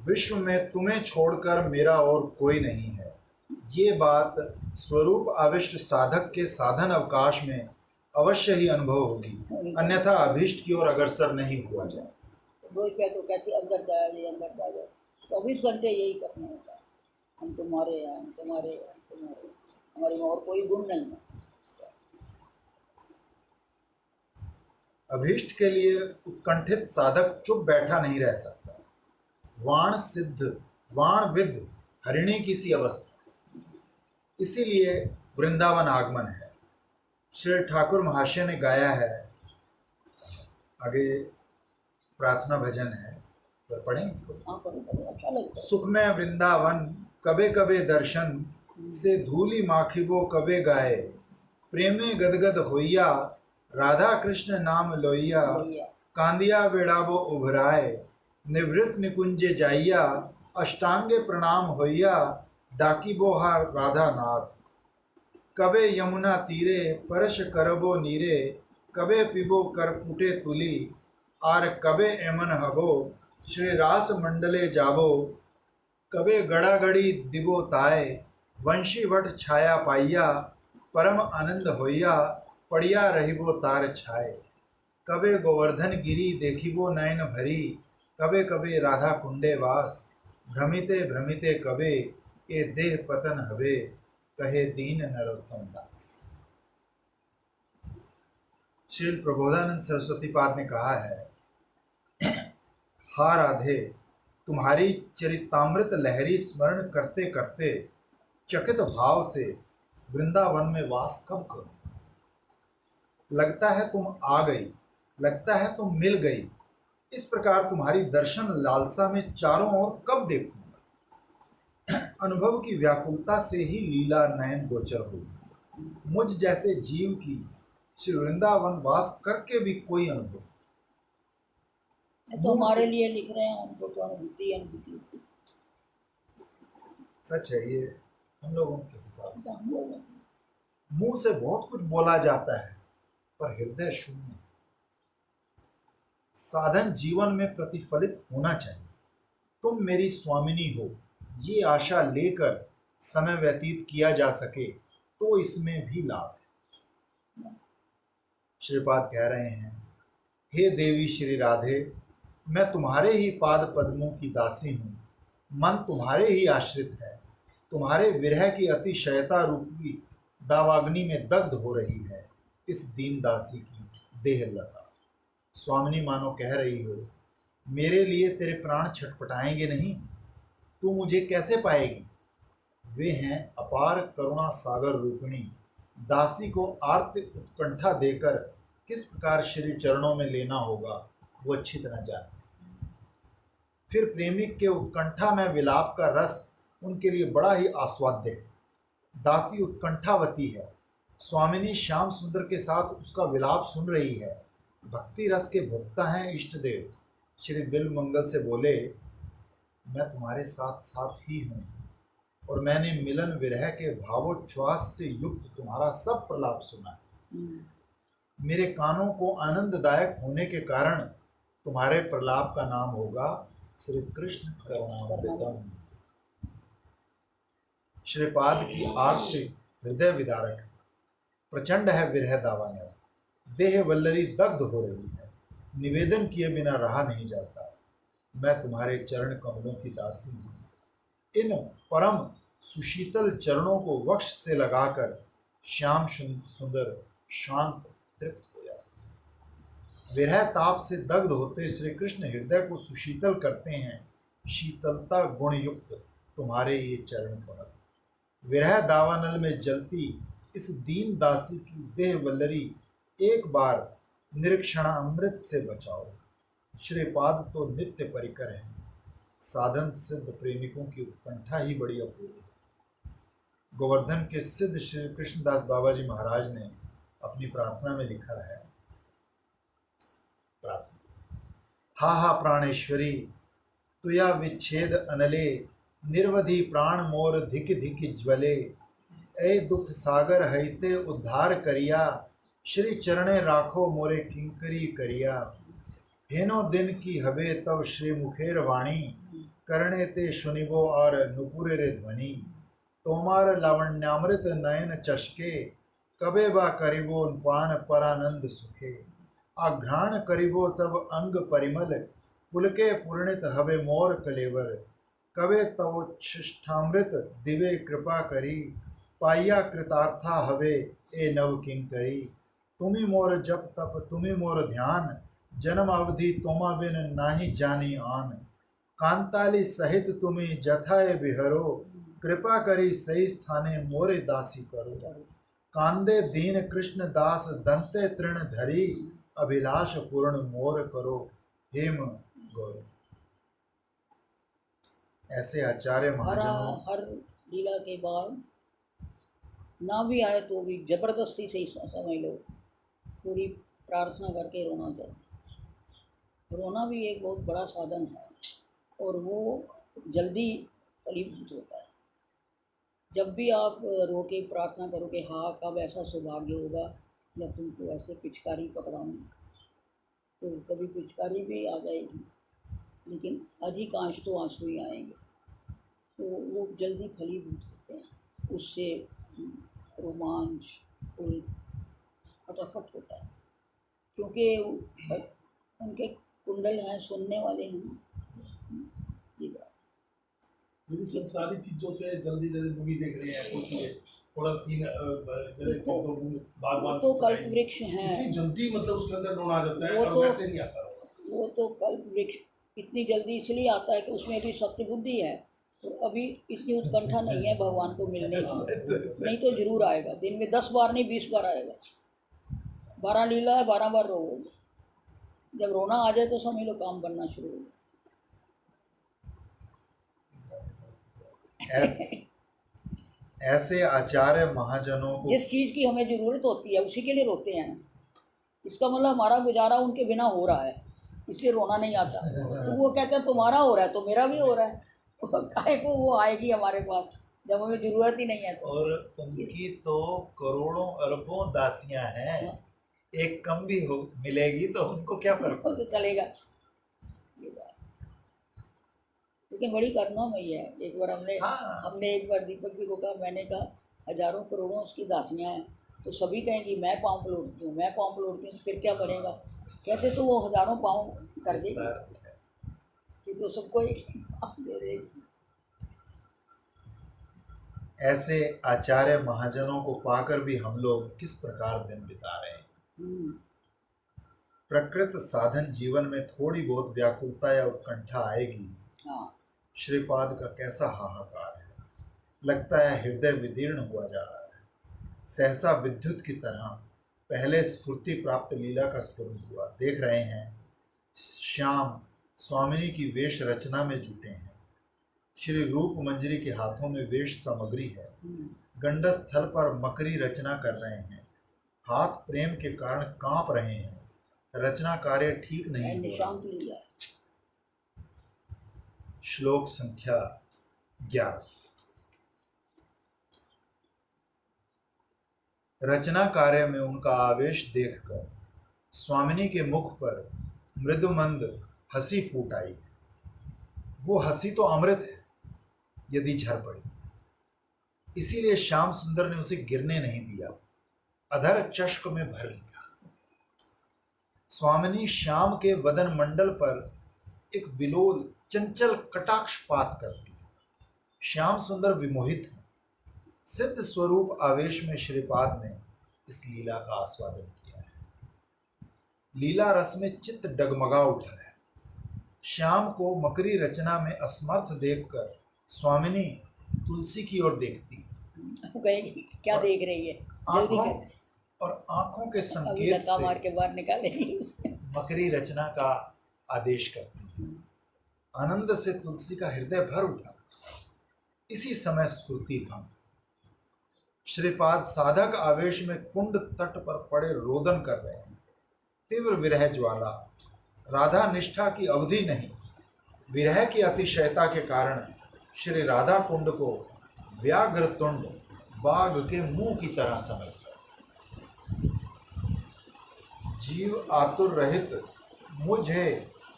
विश्व में तुम्हें छोड़कर मेरा और कोई नहीं है, ये बात स्वरूप आविष्ट साधक के साधन अवकाश में अवश्य ही अनुभव होगी, अन्यथा अभीष्ट की ओर अग्रसर नहीं हुआ जाए। रोज पे तो कैसे अंदर जाया जाए, अंदर जाया जाए। 24 घंटे यही करना होता है, हम तुम्हारे हैं, हम तुम्हारे हैं, हम तुम्हारे हैं। हमारे में और कोई गुण नहीं है। अभीष्ट के लिए उत्कंठित साधक चुप बैठा नहीं रह सकता। वाण सिद्ध वाण विद्ध हरिणी की सी अवस्था, इसीलिए वृंदावन आगमन है। श्री ठाकुर महाशय ने गाया है, आगे प्रार्थना भजन है, पर पढ़ें इसको। अच्छा लगता है। सुख में वृंदावन कबे कबे दर्शन से धूली माखिबो कबे गाए, प्रेमे गदगद होइया राधा कृष्ण नाम लोइया, कांदिया बेड़ाबो उभराए निवृत्त निकुंजे जाइया, अष्टांगे प्रणाम होइया डाकी बोहा राधा नाथ, कबे यमुना तीरे परश करबो नीरे, कबे पिबो कर पुटे तुली, आर कबे एमन हबो श्री रास मंडले जाबो, कबे गड़ागड़ी दिबो ताए वंशी वट छाया पाइया, परम आनंद होइया पड़िया रहिबो तार छाए, कबे गोवर्धन गिरी देखिबो नयन भरी, कबे कबे राधा कुंडे वास, भ्रमिते भ्रमिते कबे ए देह पतन हवे, कहे दीन नरोत्तम दास। श्रील प्रबोधानंद सरस्वती पाद ने कहा है, हा राधे, तुम्हारी चरितामृत लहरी स्मरण करते करते चकित भाव से वृंदावन में वास कब करूं? लगता है तुम आ गई, लगता है तुम मिल गई, इस प्रकार तुम्हारी दर्शन लालसा में चारों ओर कब देखूंगा? अनुभव की व्याकुलता से ही लीला नयन गोचर होगी। मुझ जैसे जीव की श्री वृंदावन वास करके भी कोई अनुभव। तो हमारे लिए लिख रहे हैं, उनको तो अनुभूति अनुभूति सच है ये, हम लोगों के हिसाब से हम लोग मुंह से बहुत कुछ बोला जाता है पर हृदय शून्य। साधन जीवन में प्रतिफलित होना चाहिए। तुम मेरी स्वामिनी हो, ये आशा लेकर समय व्यतीत किया जा सके तो इसमें भी लाभ है। श्रीपाद कह रहे हैं, हे देवी श्री राधे, मैं तुम्हारे ही पाद पद्मों की दासी हूँ, मन तुम्हारे ही आश्रित है, तुम्हारे विरह की अतिशयता रूपी दावाग्नि में दग्ध हो रही है इस दीन दासी की देह लता। स्वामिनी मानो कह रही हो, मेरे लिए तेरे प्राण छटपटाएंगे नहीं, तू मुझे कैसे पाएगी? वे हैं अपार करुणा सागर रूपिणी, दासी को आर्त उत्कंठा देकर किस प्रकार श्री चरणों में लेना होगा वो अच्छी तरह जानती। फिर प्रेमिक के उत्कंठा में विलाप का रस उनके लिए बड़ा ही आस्वाद्य है। दासी उत्कंठावती है, स्वामिनी श्याम सुंदर के साथ उसका विलाप सुन रही है। भक्ति रस के भोक्ता हैं इष्ट देव। श्री बिल मंगल से बोले, मैं तुम्हारे साथ साथ ही हूँ और मैंने मिलन विरह के भावोच्छ्वास से युक्त तुम्हारा सब प्रलाप सुना है। मेरे कानों को आनंददायक होने के कारण तुम्हारे प्रलाप का नाम होगा श्री कृष्ण करुणामृतम। श्रीपाद की आर्ति हृदय विदारक, प्रचंड है विरह दावानल। देह वल्लरी दग्ध हो रही है, निवेदन किए बिना रहा नहीं जाता। मैं तुम्हारे चरण कमलों की दासी हूँ। इन परम सुशीतल चरणों को वक्ष से लगाकर श्याम सुंदर शांत तृप्त हो जाते। विरह ताप से दग्ध होते श्री कृष्ण हृदय को सुशीतल करते हैं। शीतलता गुण युक्त तुम्हारे ये चरण कमल। विरह दावानल में जलती इस दीन दासी की देह वल्लरी एक बार निरीक्षणामृत से बचाओ। श्रीपाद तो नित्य परिकर है, साधन सिद्ध प्रेमिकों की उत्कंठा ही बड़ी अपूर्व है। गोवर्धन के सिद्ध श्री कृष्णदास बाबा जी महाराज ने अपनी प्रार्थना में लिखा है, प्रार्थना, हा हा प्राणेश्वरी तुया विच्छेद अनले, निर्वधि प्राण मोर धिक धिक ज्वले। ए दुख सागर हईते उद्धार करिया, श्री चरणे राखो मोरे किंकरी करिया। हेनो दिन की हबे तब श्री मुखेर वाणी, करणे ते सुनिबो और नुपुरे रे ध्वनि। तोमार लावण्यामृत नयन चशके, कबे बा करिबो पान परानंद सुखे। आघ्राण करिबो तब अंग परिमल, पुलके पूर्णित हवे मोर कलेवर। कबे तव शिष्ठामृत दिवे कृपा करी, पाइया कृतार्था हवे ए नव किंकरी। तुमी मोर जप तप तुमी मोर ध्यान, जन्म अवधि तोमा बिन नाही जानी आन। कांताली सहित तुमी जथाए बिहरो, कृपा करी सही स्थाने मोरे दासी करो। कांदे दीन कृष्ण दास दंते तृण धरी, अभिलाष पूर्ण मोर करो हेम गौर। ऐसे आचार्य महाजनों, हर लीला के बाद ना भी आए तो भी जबरदस्ती से ही समझ लो, थोड़ी प्रार्थना करके रोना चाहिए। रोना भी एक बहुत बड़ा साधन है और वो जल्दी फलीभूत होता है। जब भी आप रो के प्रार्थना करोगे, हाँ कब ऐसा सौभाग्य होगा जब तुमको ऐसे पिचकारी पकड़ाऊँ, तो कभी पिचकारी भी आ जाएगी, लेकिन अधिकांश तो आंसू ही आएंगे, तो वो जल्दी फलीभूत होते हैं। उससे रोमांच फुल फटाफट होता है, क्योंकि उनके कुंडल हैं, सुनने वाले हैं। ये बात। यदि संसारी चीजों से जल्दी जल्दी मूवी देख रहे हैं, कुछ ये थोड़ा सीन जैसे तो बागवान तो की कल्प सगाई, वृक्ष हैं, इतनी जल्दी मतलब उसके अंदर रोना आ जाता है वो और तो वैसे नहीं आता रोना। वो तो कल्प वृक्ष इतनी जल्दी इसलिए आता है कि उसमें भी सत्य बुद्धि है, तो अभी इतनी उत्कंठा नहीं है भगवान को मिलने की, नहीं तो जरूर आएगा। दिन में 10 बार नहीं 20 बार आएगा। 12 लीला है, 12 बार रोओगे। जब रोना आ जाए तो समझ लो काम बनना शुरू हो गया। ऐसे आचार्य महाजनों को जिस चीज की हमें जरूरत होती है उसी के लिए रोते हैं ना। इसका मतलब हमारा गुजारा उनके बिना हो रहा है, इसलिए रोना नहीं आता। तो वो कहते हैं तुम्हारा हो रहा है तो मेरा भी हो रहा है, काहे को वो आएगी हमारे पास जब हमें जरूरत ही नहीं है तो। और उनकी तो करोड़ों अरबों दासियां हैं, एक कम भी हो मिलेगी तो उनको क्या फर्क तो चलेगा। ये बात लेकिन बड़ी करुणामयी है। एक बार हमने एक बार दीपक जी को कहा, मैंने कहा हजारों करोड़ों उसकी दासियां हैं, तो सभी कहेंगी मैं पाँव पलटती हूँ, मैं पाँव पलटती हूँ, तो फिर क्या बनेगा? कहते तो वो हजारों पाँव कर देगी कि तो सबको एक पाँव दे देगी। ऐसे आचार्य महाजनों को पाकर भी हम लोग किस प्रकार दिन बिता रहे हैं। प्रकृत साधन जीवन में थोड़ी बहुत व्याकुलता या उत्कंठा आएगी। हाँ। श्रीपाद का कैसा हाहाकार है, लगता है हृदय विदीर्ण हुआ जा रहा है। सहसा विद्युत की तरह पहले स्फूर्ति प्राप्त लीला का स्फुरण हुआ। देख रहे हैं श्याम स्वामिनी की वेश रचना में जुटे हैं। श्री रूप मंजरी के हाथों में वेश सामग्री है, गंडस स्थल पर मकरी रचना कर रहे हैं। हाथ प्रेम के कारण कांप रहे हैं, रचना कार्य ठीक नहीं हुआ। श्लोक संख्या 11। रचना कार्य में उनका आवेश देखकर स्वामिनी के मुख पर मृदुमंद हंसी फूट आई। वो हंसी तो अमृत है यदि झर पड़ी, इसीलिए श्याम सुंदर ने उसे गिरने नहीं दिया, अधर चष्क में भर लिया। स्वामिनी श्याम के वदन मंडल पर एक विलोद चंचल कटाक्षपात करती है। श्याम सुंदर विमोहित है। सिद्ध स्वरूप आवेश में श्रीपाद ने इस लीला का आस्वादन किया है। लीला रस में चित्त डगमगा उठा है। श्याम को मकरी रचना में असमर्थ देखकर स्वामिनी तुलसी की ओर देखती है। वो कहेगी क्या और देख रही है, जल्दी आंखों कर, और आंखों के अभी संकेत धक्का मार से के बाहर निकालेगी। मकरी रचना का आदेश करती है। आनंद से तुलसी का हृदय भर उठा। इसी समय स्फूर्ति भंग। श्रीपाद साधक आवेश में कुंड तट पर पड़े रोदन कर रहे हैं। तीव्र विरह ज्वाला, राधा निष्ठा की अवधि नहीं, विरह की अतिशयता के कारण श्री राधा कुंड को व्याघ्र तुंड बाघ के मुंह की तरह समझ रहे। जीव आतुर रहित मुझे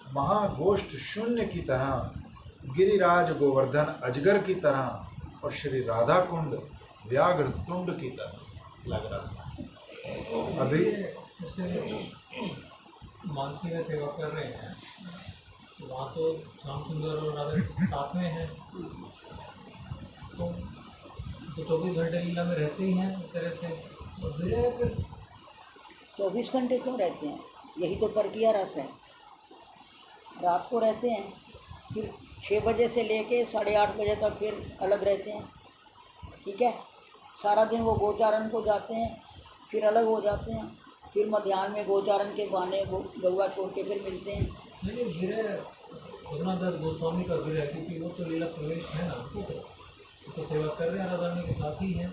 महागोष्ठ शून्य की तरह, गिरिराज गोवर्धन अजगर की तरह और श्री राधा कुंड व्याघ्र तुंड की तरह लग रहा था। अभी जैसे मानसी में सेवा कर रहे हैं तो वहाँ तो श्याम सुंदर और राधा साथ में हैं, तो 24 घंटे लीला में रहते ही हैं एक तरह से। और विरह फिर 24 घंटे क्यों रहते हैं? यही तो परकिया रस है। रात को रहते हैं, फिर 6 बजे से लेके 8:30 बजे तक फिर अलग रहते हैं, ठीक है। सारा दिन वो गोचारण को जाते हैं, फिर अलग हो जाते हैं, फिर मध्याह्न में गोचारण के बहाने गौवा छोड़ के फिर मिलते हैं। नहीं विरह रघुनाथदास गोस्वामी का विरह, क्योंकि वो तो लीला प्रवेश है ना, वो तो सेवा कर रहे हैं राधा रानी के साथ ही हैं।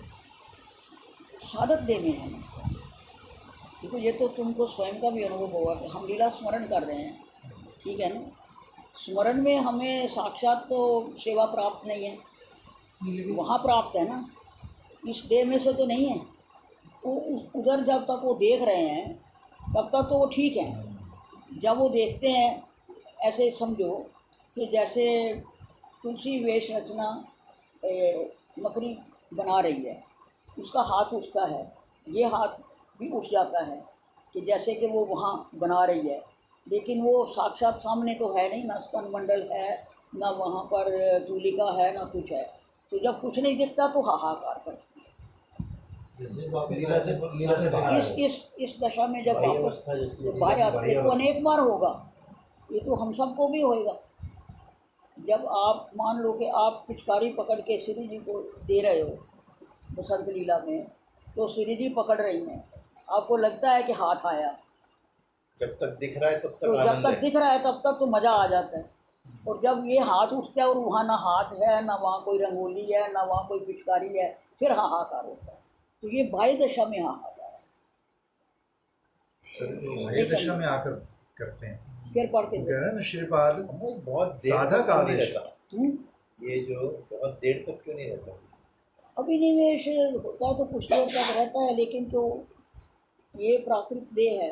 साधक देह में है। देखो ये तो तुमको स्वयं का भी अनुभव होगा कि हम लीला स्मरण कर रहे हैं, ठीक है ना। स्मरण में हमें साक्षात तो सेवा प्राप्त नहीं है, लेकिन वहाँ प्राप्त है ना, इस देह में से तो नहीं है। वो उधर जब तक वो देख रहे हैं तब तक तो वो ठीक है। जब वो देखते हैं, ऐसे समझो कि जैसे तुलसी वेश रचना मकरी बना रही है, उसका हाथ उठता है, ये हाथ भी उठ जाता है कि जैसे कि वो वहाँ बना रही है, लेकिन वो साक्षात सामने तो है नहीं, ना स्तन मंडल है, ना वहाँ पर तूलिका है, ना कुछ है। तो जब कुछ नहीं दिखता तो हाहाकार करती जैसे वापस लीला से बाहर है। इस दशा में जब बाह्य वापस अवस्था जैसे बाहर आते बाह्य तो अवस्था। अनेक बार होगा, ये तो हम सबको भी होएगा। जब आप मान लो कि आप पिचकारी पकड़ के श्री जी को दे रहे हो बसंत लीला में, तो श्री जी पकड़ रही हैं, आपको लगता है कि हाथ आया, जब तक दिख रहा है तब तो तक जब आनंद तक है। दिख रहा है तब तक तो मज़ा आ जाता है। और जब ये हाथ उठता है और वहाँ ना हाथ है, ना वहाँ कोई रंगोली है, ना वहाँ कोई पिचकारी है, फिर हाहाकार होता है। तो ये बाह्य दशा में हाहाकार है। भय दशा में आकर करते हैं। फिर पढ़ के तो कह रहे हैं ना श्रीपाद वो बहुत देर साधक तक क्यों नहीं आवेश। रहता, हम्म? ये जो बहुत देर तक क्यों नहीं रहता? अभिनिवेश होता तो कुछ देर तक रहता है, लेकिन तो ये प्राकृतिक देह है,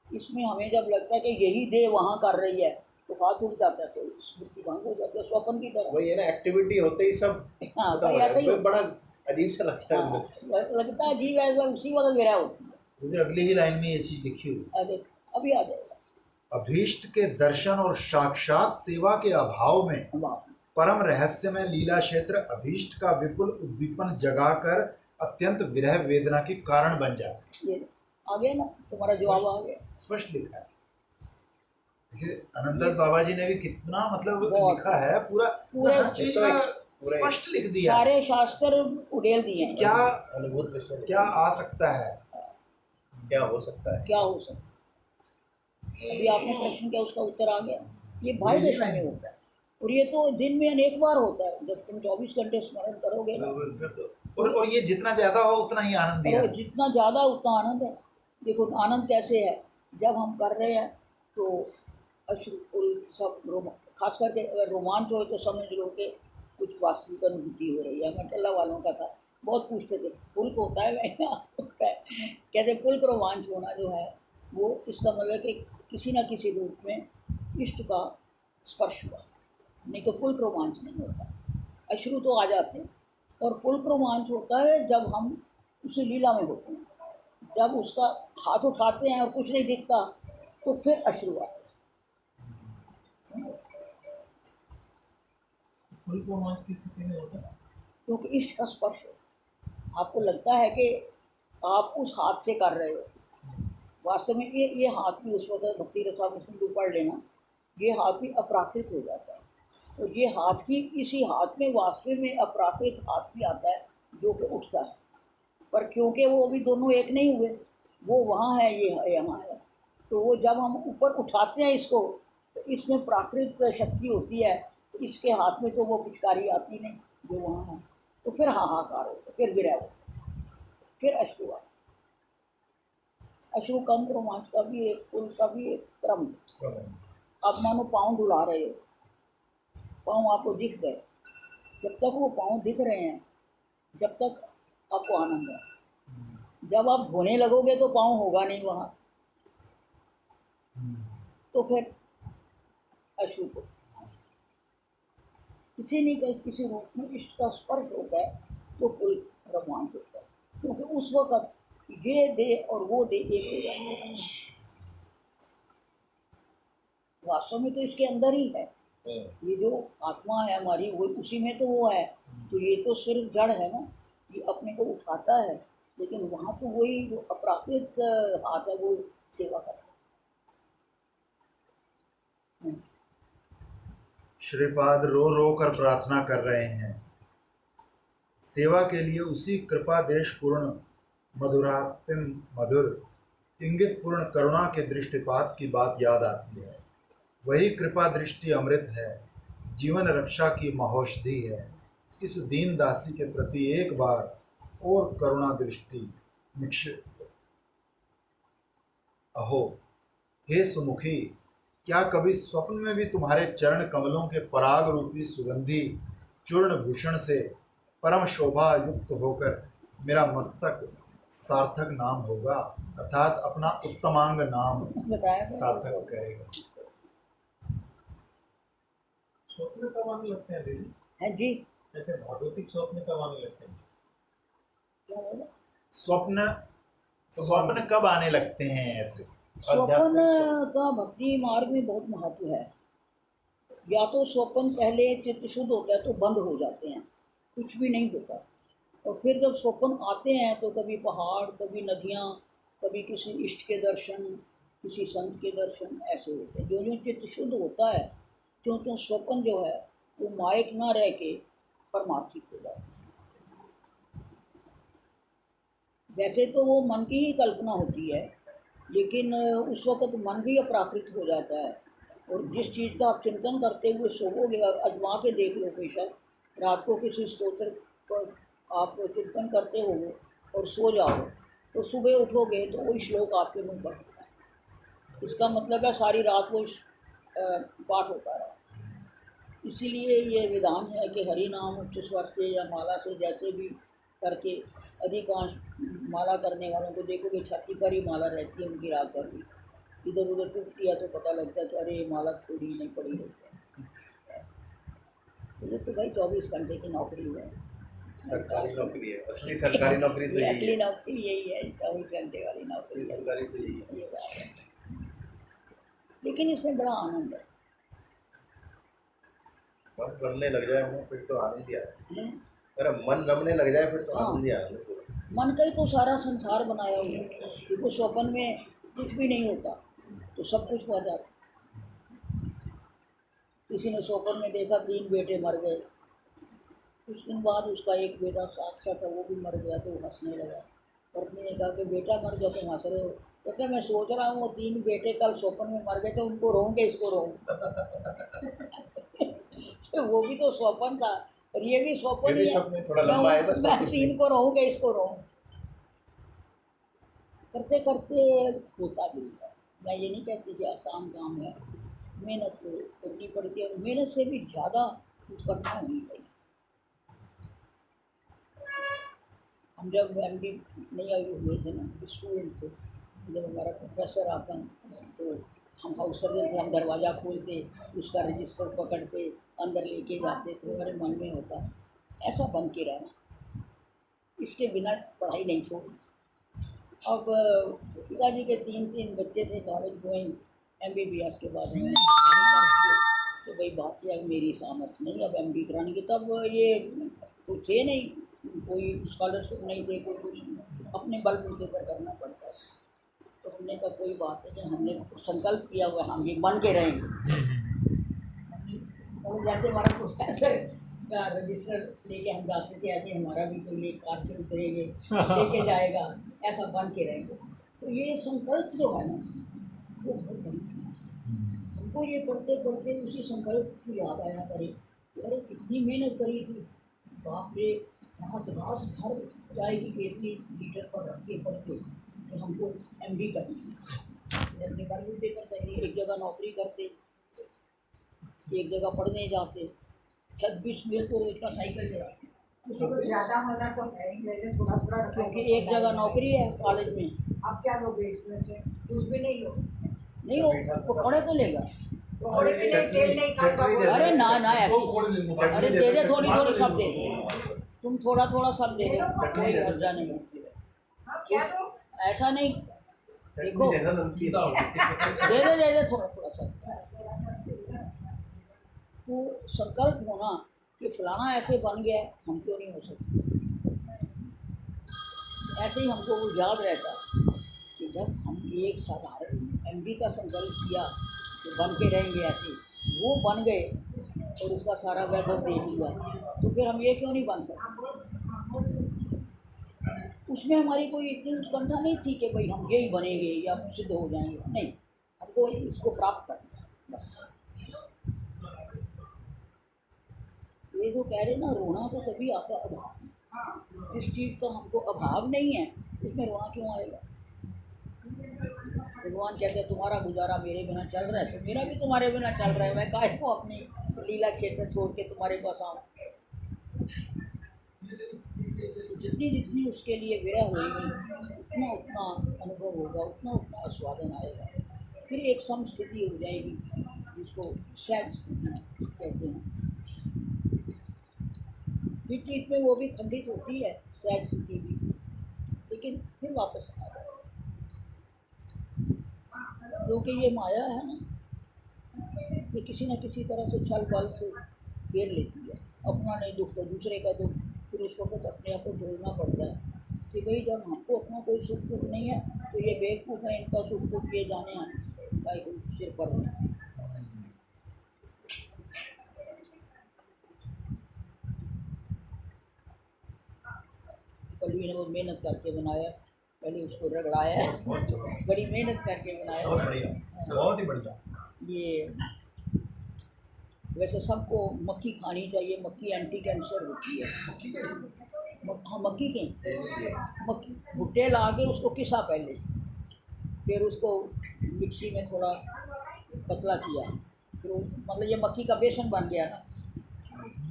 इसमें हमें जब लगता है कि यही देह वहाँ कर रही है तो हाथ उठ जाता है, तो स्मृति भंग हो जाती है, स्वप्न की तरह। वही है ना, एक्टिविटी होते ही सब हाँ खत्म तो हो ऐसा जाता ही है। होता बड़ा अजीब सा लगता है। हाँ, लगता है जीव ऐसा उसी वक्त गिरा होती है। मुझे अगली ही लाइन में ये चीज लिखी हुई है। अरे अभी आ जाएगा। अभीष्ट के दर्शन और साक्षात सेवा के अभाव में वाह, परम रहस्यमय लीला क्षेत्र अभीष्ट का विपुल उद्दीपन जगाकर अत्यंत विरह वेदना के कारण बन जाते हैं। ये आ गया ना, तुम्हारा जवाब आ गया। स्पष्ट लिखा है। देखिए अनंतदास बाबा जी ने भी कितना मतलब बहुत। लिखा है, पूरा पूरे हर चीज तो का पूरे स्पष्ट लिख दिया है सारे शास्त्र उड़ेल दिए कि हैं। क्या अनुभूत विषय क्या आ सकता है। क्या हो सकता है। क्या हो सकता है। अभी आपने प्रश्न किया, उसका उत्तर आ गया। ये बाह्य दशा में होता है, और ये तो दिन में अनेक बार होता है। जब तुम 24 घंटे स्मरण करोगे ना, और ये जितना ज्यादा हो उतना ही आनंद दिया। और जितना ज़्यादा उतना आनंद है। देखो आनंद कैसे है, जब हम कर रहे हैं तो अश्रु सब खास करके अगर रोमांच हो तो समझ लो कि कुछ वास्तविक अनुभूति हो रही है। मटल्ला वालों का था, बहुत पूछते थे पुल्क होता है वह होता है, कहते पुल्क रोमांच होना जो है वो इसका मतलब कि किसी न किसी रूप में इष्ट का स्पर्श हुआ, नहीं तो पुल्क रोमांच नहीं होता। अश्रु तो आ जाते हैं, और पुल्क रोमांच होता है जब हम उसी लीला में होते हैं, जब उसका हाथ उठाते हैं और कुछ नहीं दिखता तो फिर अश्रु आते हैं। फुल रोमांच की स्थिति में होता है। क्योंकि इश्क का स्पर्श हो, आपको लगता है कि आप उस हाथ से कर रहे हो। वास्तव में ये हाथ भी उस वक्त भक्ति रसाभिषेक सिंधु पढ़ लेना, ये हाथ भी अपराकृत हो जाता है। और ये हाथ की इसी हाथ में वास्तव में अपराकृत हाथ भी आता है जो कि उठता है, पर क्योंकि वो अभी दोनों एक नहीं हुए, वो वहाँ है, ये यहाँ है, तो वो जब हम ऊपर उठाते हैं इसको तो इसमें प्राकृत शक्ति होती है, तो इसके हाथ में तो वो पिचकारी आती नहीं जो वहाँ है, तो फिर हाहाकार होता, फिर गिरा होता, फिर अश्रु आता। अश्रु कम रोमांच का भी एक पुल का भी एक क्रम है। आप मानो पाँव डुला रहे हो, पाँव आपको दिख गए, जब तक वो पाँव दिख रहे हैं जब तक आपको आनंद है। जब आप धोने लगोगे तो पाँव होगा नहीं वहाँ, तो फिर अश्रु को किसी न किसी रूप में इष्ट का स्पर्श होता है तो पुल रोमांच होता है, क्योंकि उस वक्त ये दे और वो दे एक हो जाते हैं। वास्तव में तो इसके अंदर ही है, ये जो आत्मा है हमारी वो उसी में तो वो है, तो ये तो सिर्फ जड़ है ना, ये अपने को उठाता है, लेकिन वहाँ तो वही जो अपराकृत हाथ है वो सेवा करता है। श्रीपाद रो रो कर प्रार्थना कर रहे हैं, सेवा के लिए उसी कृपा देश पूर्ण मधुरातिम मधुर इंगित पूर्ण करुणा के दृष्टिपात की बात याद आती है। वही कृपा दृष्टि अमृत है, जीवन रक्षा की महौषधि है। इस दीन दासी के प्रति एक बार और करुणा दृष्टि निक्षिप्त। अहो हे सुमुखी, क्या कभी स्वप्न में भी तुम्हारे चरण कमलों के पराग रूपी सुगंधी चूर्ण भूषण से परम शोभा युक्त होकर मेरा मस्तक सार्थक नाम होगा, अर्थात अपना उत्तमांग नाम बताया सार्थक करेगा। स्वप्न कब आने लगते हैं दीदी? है जी, ऐसे भौतिक स्वप्न कब आने लगते हैं? क्या बोला? स्वप्न स्वप्न कब आने लगते हैं ऐसे? स्वप्न आध्यात्मिक स्वप्न। का भक्ति मार्ग में बहुत महत्व है। या तो स्वप्न पहले चित्त शुद्ध होता है तो बंद हो जाते हैं, कुछ भी नहीं होता, और फिर जब स्वप्न आते हैं तो कभी पहाड़, कभी नदियाँ, कभी किसी इष्ट के दर्शन, किसी संत के दर्शन ऐसे होते हैं। जो जो चित्त शुद्ध होता है त्यों त्यों स्वप्न जो है वो मायक ना रह के परमार्थिक हो जाता है। वैसे तो वो मन की ही कल्पना होती है, लेकिन उस वक्त मन भी अपराकृत हो जाता है, और जिस चीज़ का आप चिंतन करते हुए सोओगे, अजमा के देख लो बेशक, रात को किसी स्तोत्र पर आप चिंतन करते हो और सो जाओ तो सुबह उठोगे तो वही श्लोक आपके मुंह पर होता है। इसका मतलब है सारी रात वो पाठ होता रहा। इसीलिए ये विधान है कि हरि नाम उच्च स्वर से या माला से जैसे भी करके, अधिकांश माला करने वालों को देखोगे छाती पर ही माला रहती है उनकी, रात भर भी इधर उधर टूटती है तो पता लगता है कि अरे माला थोड़ी नहीं पड़ी रहती है। तो ये तो भाई 24 घंटे की नौकरी है, सरकारी नौकरी है, असली सरकारी नौकरी तो ये यही असली है। नौकरी यही है, 24 घंटे वाली नौकरी असली है, सरकारी तो यही है। ये बात है। लेकिन इसमें बड़ा आनंद मन रमने लग जाए हमें फिर तो आनंद ही आता है। है। अरे मन रमने लग जाए फिर तो हाँ, आनंद ही आनंद है पूरा। मन का ही तो सारा संसार बनाया हुआ है, क्योंकि स्वप्न में कुछ भी नहीं होता तो सब कुछ हो जाता। किसी ने स्वप्न में देखा 3 बेटे मर गए, कुछ दिन बाद उसका एक बेटा साक्षा था वो भी मर गया, तो वो हंसने लगा। पत्नी ने कहा कि बेटा मर गया तुम हंस रहे हो? कहते मैं सोच रहा हूँ वो 3 बेटे कल स्वप्न में मर गए थे, उनको रोऊं कि इसको रोऊं? तो वो भी तो स्वप्न था और ये भी स्वप्न ये भी ही है। स्वप्न थोड़ा लंबा है बस, और मैं कुछ 3 नहीं। को रोऊं कि इसको रोऊं? करते करते होता भी है। मैं ये नहीं कहती कि आसान काम है, मेहनत तो करनी पड़ती है, और मेहनत से भी ज़्यादा उत्कंठा होनी चाहिए। हम जब MD नहीं आए हुए थे ना, स्टूडेंट थे, जब हमारा प्रोफेसर आता तो हम हाउस सर्जन थे, हम दरवाज़ा खोलते, उसका रजिस्टर पकड़ते, अंदर लेके जाते, तो हमारे मन में होता ऐसा बन के रहना, इसके बिना पढ़ाई नहीं छोड़नी। अब पिताजी के 3 बच्चे थे कॉलेज गोइंग, MBBS के बाद में तो भाई बात यह है, मेरी सामर्थ्य नहीं अब MD कराने की। तब ये तो थे नहीं, कोई स्कॉलरशिप नहीं थे, कोई कुछ नहीं। अपने बलबूते पर करना पड़ता है। तो हमने कहा कोई बात नहीं, हमने संकल्प किया हुआ है, हम ये बन के रहेंगे। और जैसे हमारा प्रोफेसर का रजिस्टर लेके हम जाते थे, ऐसे हमारा भी कोई एक कार से उतरेंगे लेके जाएगा, ऐसा बन के रहेंगे। तो ये संकल्प जो है ना, वो बहुत बड़ी हमको ये पढ़ते पढ़ते उसी संकल्प की याद आया करे, अरे कितनी मेहनत करी थी, बाप रे, रात रात भर चाय की केतली हीटर पर रख के पढ़ते कि हमको MD करनी है। अपने बलबूते पर कहीं एक जगह नौकरी करते, एक जगह पढ़ने जाते, 26 में तो रोज का साइकिल चलाते, किसी को ज्यादा होना तो है ही, मैंने थोड़ा थोड़ा रखा है। क्योंकि एक जगह नौकरी है कॉलेज में। आप क्या लोगे इसमें से? कुछ भी नहीं लो। नहीं हो पकौड़े तो लेगा, पकौड़े भी नहीं, तेल नहीं खाता। अरे ना ना ऐसी, दो पकौड़े ले लो। अरे दे दे थोड़ी थोड़ी सब दे दे, तुम थोड़ा थोड़ा सब दे दो, कोई हर्जा नहीं। हाँ, क्या दो? ऐसा नहीं, देखो देना नमकीन दे दे थोड़ा थोड़ा सब। तो संकल्प होना कि फलाना ऐसे बन गया, हम क्यों नहीं हो सकते। ऐसे ही हमको वो याद रहता कि जब हम एक साधारण MD का संकल्प किया कि बन के रहेंगे ऐसे, वो बन गए और उसका सारा वैभव दे दिया, तो फिर हम ये क्यों नहीं बन सकते। उसमें हमारी कोई इतनी उत्कंठा नहीं थी कि भाई हम यही बनेंगे या सिद्ध हो जाएंगे, नहीं, हमको इसको प्राप्त करना है, बस। ये जो कह रहे ना, रोना तो तभी आता अभाव, जिस चीज का हमको अभाव नहीं है उसमें रोना क्यों आएगा। भगवान कहते हैं तुम्हारा गुजारा मेरे बिना चल रहा है, तो मेरा भी तुम्हारे बिना चल रहा है, मैं काहे को अपनी लीला क्षेत्र छोड़ के तुम्हारे पास आऊँ। जितनी जितनी उसके लिए विरह होगी, उतना उतना अनुभव होगा, उतना उतना आस्वादन आएगा, फिर एक सम स्थिति हो जाएगी जिसको सैड स्थिति कहते हैं। बीच बीच में वो भी खंडित होती है सैड स्थिति भी, लेकिन फिर वापस आ जाए, क्योंकि ये माया है ना, ये किसी न किसी तरह से छल बल से घेर लेती है। अपना नहीं दुख तो दूसरे का दुख, फिर उसको कुछ अपने आप को जोड़ना पड़ता है कि भाई जब हमको अपना कोई सुख दुख नहीं है तो ये बेवकूफ़ है, इनका सुख दुख ये जाने आने भाई कोई सिर पर नहीं। कल भी ने बहुत मेहनत करके बनाया, पहले उसको रगड़ाया, बहुत जबरदस्त, बड़ी मेहनत करके बनाया। बहुत बढ़िया, बहुत ही बढ़िया। ये वैसे सबको मक्की खानी चाहिए, मक्की एंटी कैंसर होती है। हाँ मक्की की, मक्की भुट्टे ला के उसको पिसा पहले, फिर उसको मिक्सी में थोड़ा पतला किया, फिर मतलब ये मक्की का बेसन बन गया ना,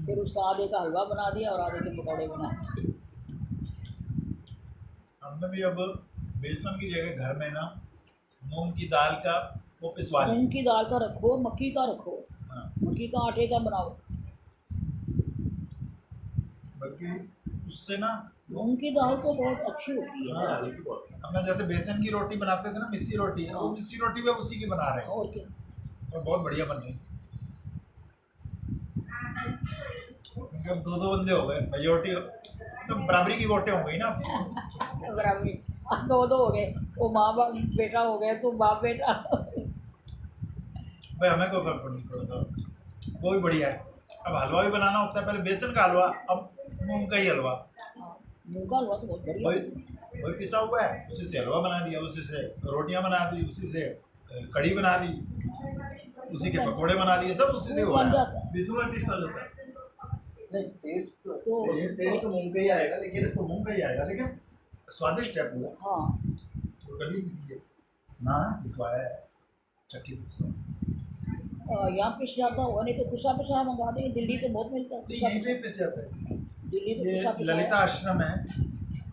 फिर उसका आधे का हलवा बना दिया और आधे के पकौड़े बना दिए। हमने भी अब बेसन की जगह घर में ना मूंग की दाल का वो पिसवा लिया। मूंग की दाल का रखो, मक्की का रखो, हाँ, मक्की का आटे का बनाओ। बल्कि उससे ना मूंग की दाल तो बहुत अच्छी होती है। हाँ, हमने जैसे बेसन की रोटी बनाते थे ना, मिस्सी रोटी, अब वो मिस्सी रोटी भी उसी की बना रहे हैं और क्या, और बहुत बढ़िया बन रही है। क्योंकि अब 2-2 बंदे हो गए, मेजोरिटी तो बराबरी की वोटें हो गई ना। बराबरी, अब दो दो हो गए, वो माँ बाप बेटा हो गए, तो बाप बेटा। भाई हमें कोई फर्क नहीं पड़ता, वो भी बढ़िया है। अब हलवा भी बनाना होता है, पहले बेसन का हलवा, अब मूंग का ही हलवा, हाँ, मूंग का हलवा तो बहुत बढ़िया वही होता है। वही पिसा हुआ है, उसी से हलवा बना दिया, उसी से रोटियां बना दी, उसी से कढ़ी बना ली, उसी के पकोड़े बना लिए, सब उसी से हो बन रहा है। जाता है। बीच में टेस्ट आ जाता है। नहीं टेस्ट तो टेस्ट तो मूंग का ही आएगा, लेकिन इसको मूंग का ही आएगा, लेकिन स्वादिष्ट है पूरा। हाँ, कभी ना पिसवाया है, चक्की पिसवा, यहाँ पिस जाता होगा, नहीं तो पिसा पिसा मंगा देंगे, दिल्ली से बहुत मिलता है पिसा यहीं पे पिसा। पिस जाता है। दिल्ली तो ये पिसा पिसा ललिता है। आश्रम है,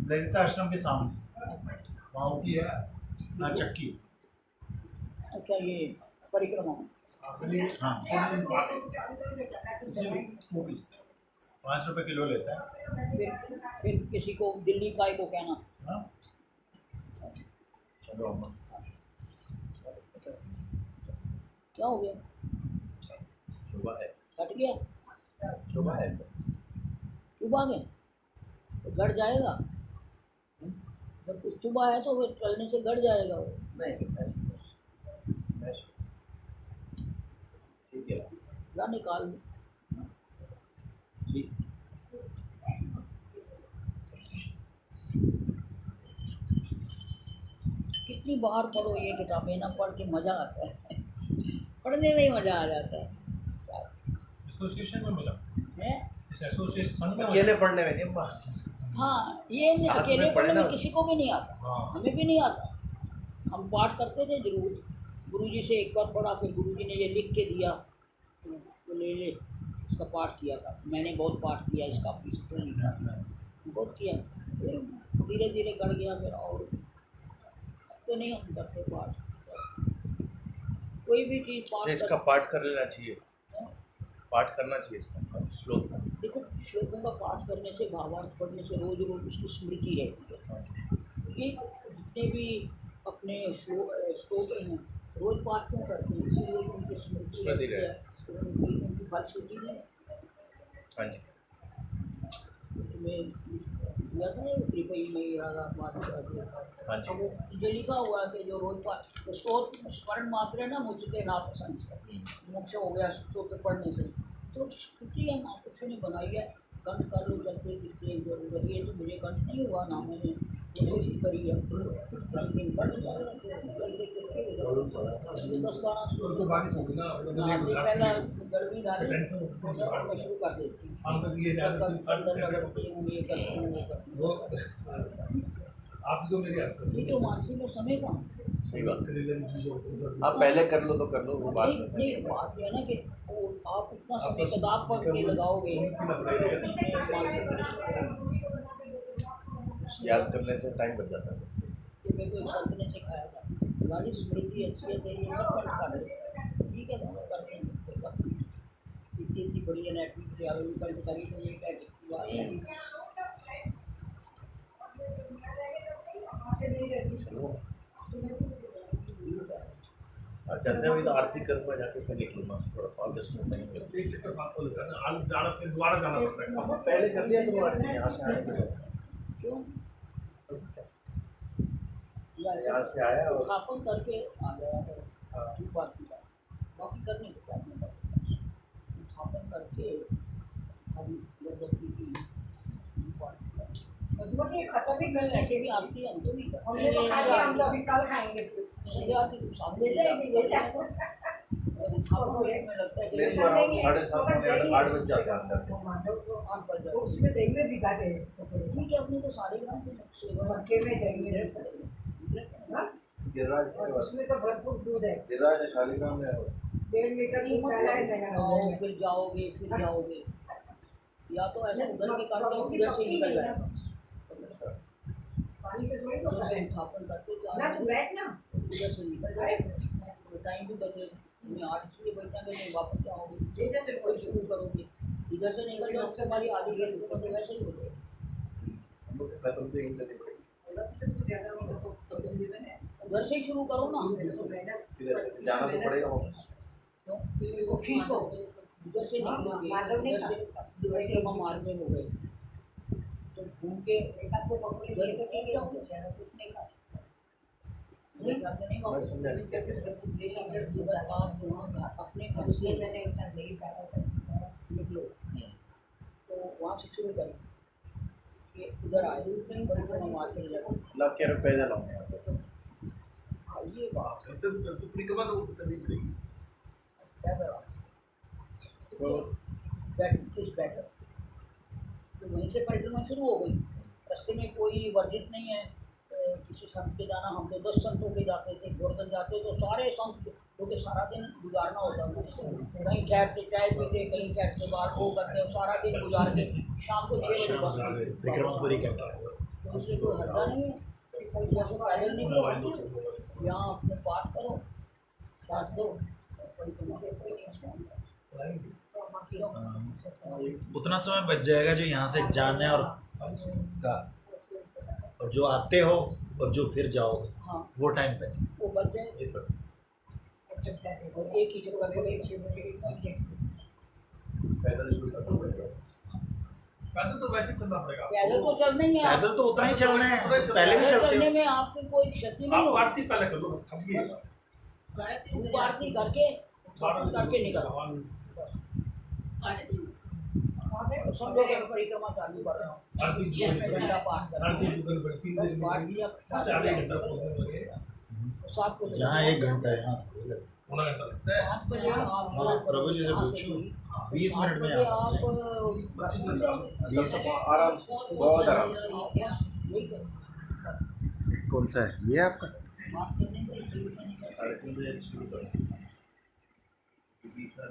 ललिता आश्रम के सामने वहाँ की है ना चक्की। अच्छा, ये परिक्रमा, हाँ, वो भी 5 रुपए किलो लेता है। फिर किसी को दिल्ली काय को कहना। हाँ, चलो क्या हो गया? शोभा है, हट गया? शोभा है। चुबा गया तो गड़ जाएगा। जब कुछ चुबा है तो फिर चलने से गड़ जाएगा वो। नहीं ऐसे ठीक है, या निकाल दो। ठीक। कितनी बार पढ़ो ये किताबें ना, पढ़ के मजा आता है। पढ़ने में ही मजा आ जाता है। एसोसिएशन में मिला, है? इस एसोसिएशन में अकेले पढ़ने में नहीं हाँ, ये नहीं, साथ अकेले में पढ़ने पढ़े में ना। किसी को भी नहीं आता। हाँ। हमें भी नहीं आता। हम पाठ करते थे जरूर, गुरुजी से एक बार पढ़ा, फिर गुरुजी ने ये लिख के दिया तो ले ले, इसका पाठ किया था। मैंने बहुत पाठ किया इसका, अपनी से बहुत किया। फिर धीरे धीरे गड़ गया फिर, और तो नहीं हम करते पाठ। कोई भी चीज़ अच्छा, पाठ इसका पाठ कर लेना चाहिए, कर, पाठ करना चाहिए इसका श्लोक का। देखो श्लोकों का पाठ करने से, भावार्थ पढ़ने से रोज रोज उसकी स्मृति रहती है। ये जितने भी अपने स्तोत्र हैं रोज पाठ क्यों करते हैं? इसीलिए उनकी स्मृति स्मृति रहती है, उनकी फलश्रुति है। हाँ जी, तुम्हें दिया था नहीं त्रिपई में राधा पाठ कर दिया था। हाँ जी। अब वो ये लिखा हुआ है कि जो रोज पाठ स्तोत्र स्मरण मात्र है ना, मुझते नाथ संस्कृत मोक्ष हो गया स्तोत्र पढ़ने से। तो स्मृति है, महापुरुषों ने बनाई है। कंठ कर लो चलते फिरते इधर उधर। ये तो मुझे कंठ नहीं हुआ ना, मैंने कोशिश ही करी है, लेकिन कंठ चलते फिरते इधर 10-12 तो बारिश होगी ना, नहाते पहला गर्मी डाले मैं शुरू कर देती शाम तक ये अंदर रगड़ती हूँ, ये करती हूँ, ये करती हूँ। वो आप तो मेरी हरकत ये तो मानसी में समय कहाँ? सही बात। करेले में चीज़ों आप पहले कर लो तो कर लो, वो बाद नहीं में नहीं, बात यह है ना कि वो आप इतना समय किताब पढ़ के लगाओगे, याद करने से टाइम बच जाता है। कि मेरे को एक संत ने सिखाया था, तुम्हारी स्मृति अच्छी है तो ये सब कंठ कर लो। ठीक है, तो हम करते हैं, कोई बात नहीं। इतनी बड़ी एनेटमी की कंठ करी तो ये क्या कहते हैं तो आरती करूँगा जाके फिर लिख लूँगा, थोड़ा 5-10 मिनट नहीं मिलते। एक चक्कर बात हो जाएगा ना, आज जाना फिर दोबारा जाना पड़ता है। पहले कर लिया करो आरती, यहाँ से आने के बाद। क्यों? यहाँ से आया और स्थापन करके आ गया है, ठीक बात की बात। बाकी करने के बाद में स्थापन करके हम गर्भवती की मधुबनी खत्म ही कर ऐसे लेंगे भी आती है, हमको नहीं हमने तो खा लिया, हम तो अभी कल खाएंगे फिर। संध्या आरती तो सामने ले जाएंगे ले जाएंगे स्थापन में लगता है मेरे कि को अराउंड 7:30 8 बज जाते हैं अंदर। माधव 8 बज तो जाते उसमें दही में भिगा दे हैं। ठीक है, अपने तो सारे ग्राम के सेवा मक्के में दही में हाँ? गिरिराज और उसमें तो भरपूर दूध है, गिरिराज शालीग्राम में 1.5 लीटर दूध डाला है मैंने आओ में। फिर जाओगे फिर जाओगे, या तो ऐसे उधर के करते हो, बाबू की उधर से पक्की निकल नहीं जाएगा। पानी से थोड़ी होता है स्थापन करते ना, तू बैठ ना। उधर से निकल जाएगा, तो टाइम भी बचेगा। तुम्हें 8 इसलिए बैठेंगे नहीं, वापस जाओगे ले जा तेरे को कोई शुरू करोगे, इधर से निकल जाओ से हमारी आधी गेट ऊपर वैसे ही होते हम लोग खत्म तो यहीं करनी पड़ेगी। ज्यादा होगा तो दिल्ली में है उधर से ही शुरू करो ना। किधर जाना तो पड़ेगा वापस। वो फीस हो उधर से निकलोगे, माधव नहीं उधर से खा दुबई के हम मार्ग में हो गए तो घूम के एक आपको पकड़े लिए तो ठीक है, ज्यादा कुछ नहीं खा नहीं खाते नहीं मैं वापस समझा इसके क्या उधर आप वहाँ अपने घर से इसलिए मैंने इतना दही डाला था। निकलो तो वहाँ से शुरू करें कि उधर आए बड़ी हम मार्ग के जगह मतलब कह रहे पैदल आऊँ यहाँ पे। आइए बाप तो पूरी कमर करनी पड़ेगी। पैदल आओ, वो बेटर तो वहीं से परिक्रमा शुरू हो गई। रास्ते में कोई वर्जित नहीं है किसी संत के जाना। हम तो 10 संतों के जाते थे, गोवर्धन जाते तो सारे संत क्योंकि सारा दिन गुजारना होता था, कहीं ठहरते चाय पीते, कहीं ठहरते बाहर वो करते और सारा दिन गुजार के शाम को 6 बजे बस पूरी करके तो इसलिए कोई हद्दा नहीं है। कहीं जैसे पैदल निकलो, यहाँ अपने पाठ करो, साथ दो परिक्रमा उतना समय बच जाएगा जो यहाँ से जाने और का, और जो आते हो और जो फिर जाओगे हाँ वो टाइम बचे। वो बच जाए। ये तो और एक ही जगह पे एक पैदल शुरू करना पड़ेगा। पैदल तो वैसे चलना पड़ेगा पैदल तो चलना ही है पैदल तो उतना ही चलना है, पहले भी पैदल चलते चलने हो। में आपकी कोई क्षति नहीं आप होगी आरती पहले कर लो बस खाली है आरती करके करके निकलो समझो कि परिक्रमा चालू कर रहा हूँ आरती घंटा पाठ कर रहा हूँ। आरती दुकान पर 3 बस पाठ किया आधे घंटा पहुंचने लगे सात को यहाँ 1 घंटा है, यहाँ थोड़ी लगता होना घंटा लगता है 5 बजे आप हाँ, प्रभु जी से यहाँ पूछो, हुई। 20 सात मिनट में बजे यहाँ पहुंच आप बस आराम से, बहुत आराम से। कौन सा है ये आपका? बात करने में 3:30 बजे शुरू करो। बीच में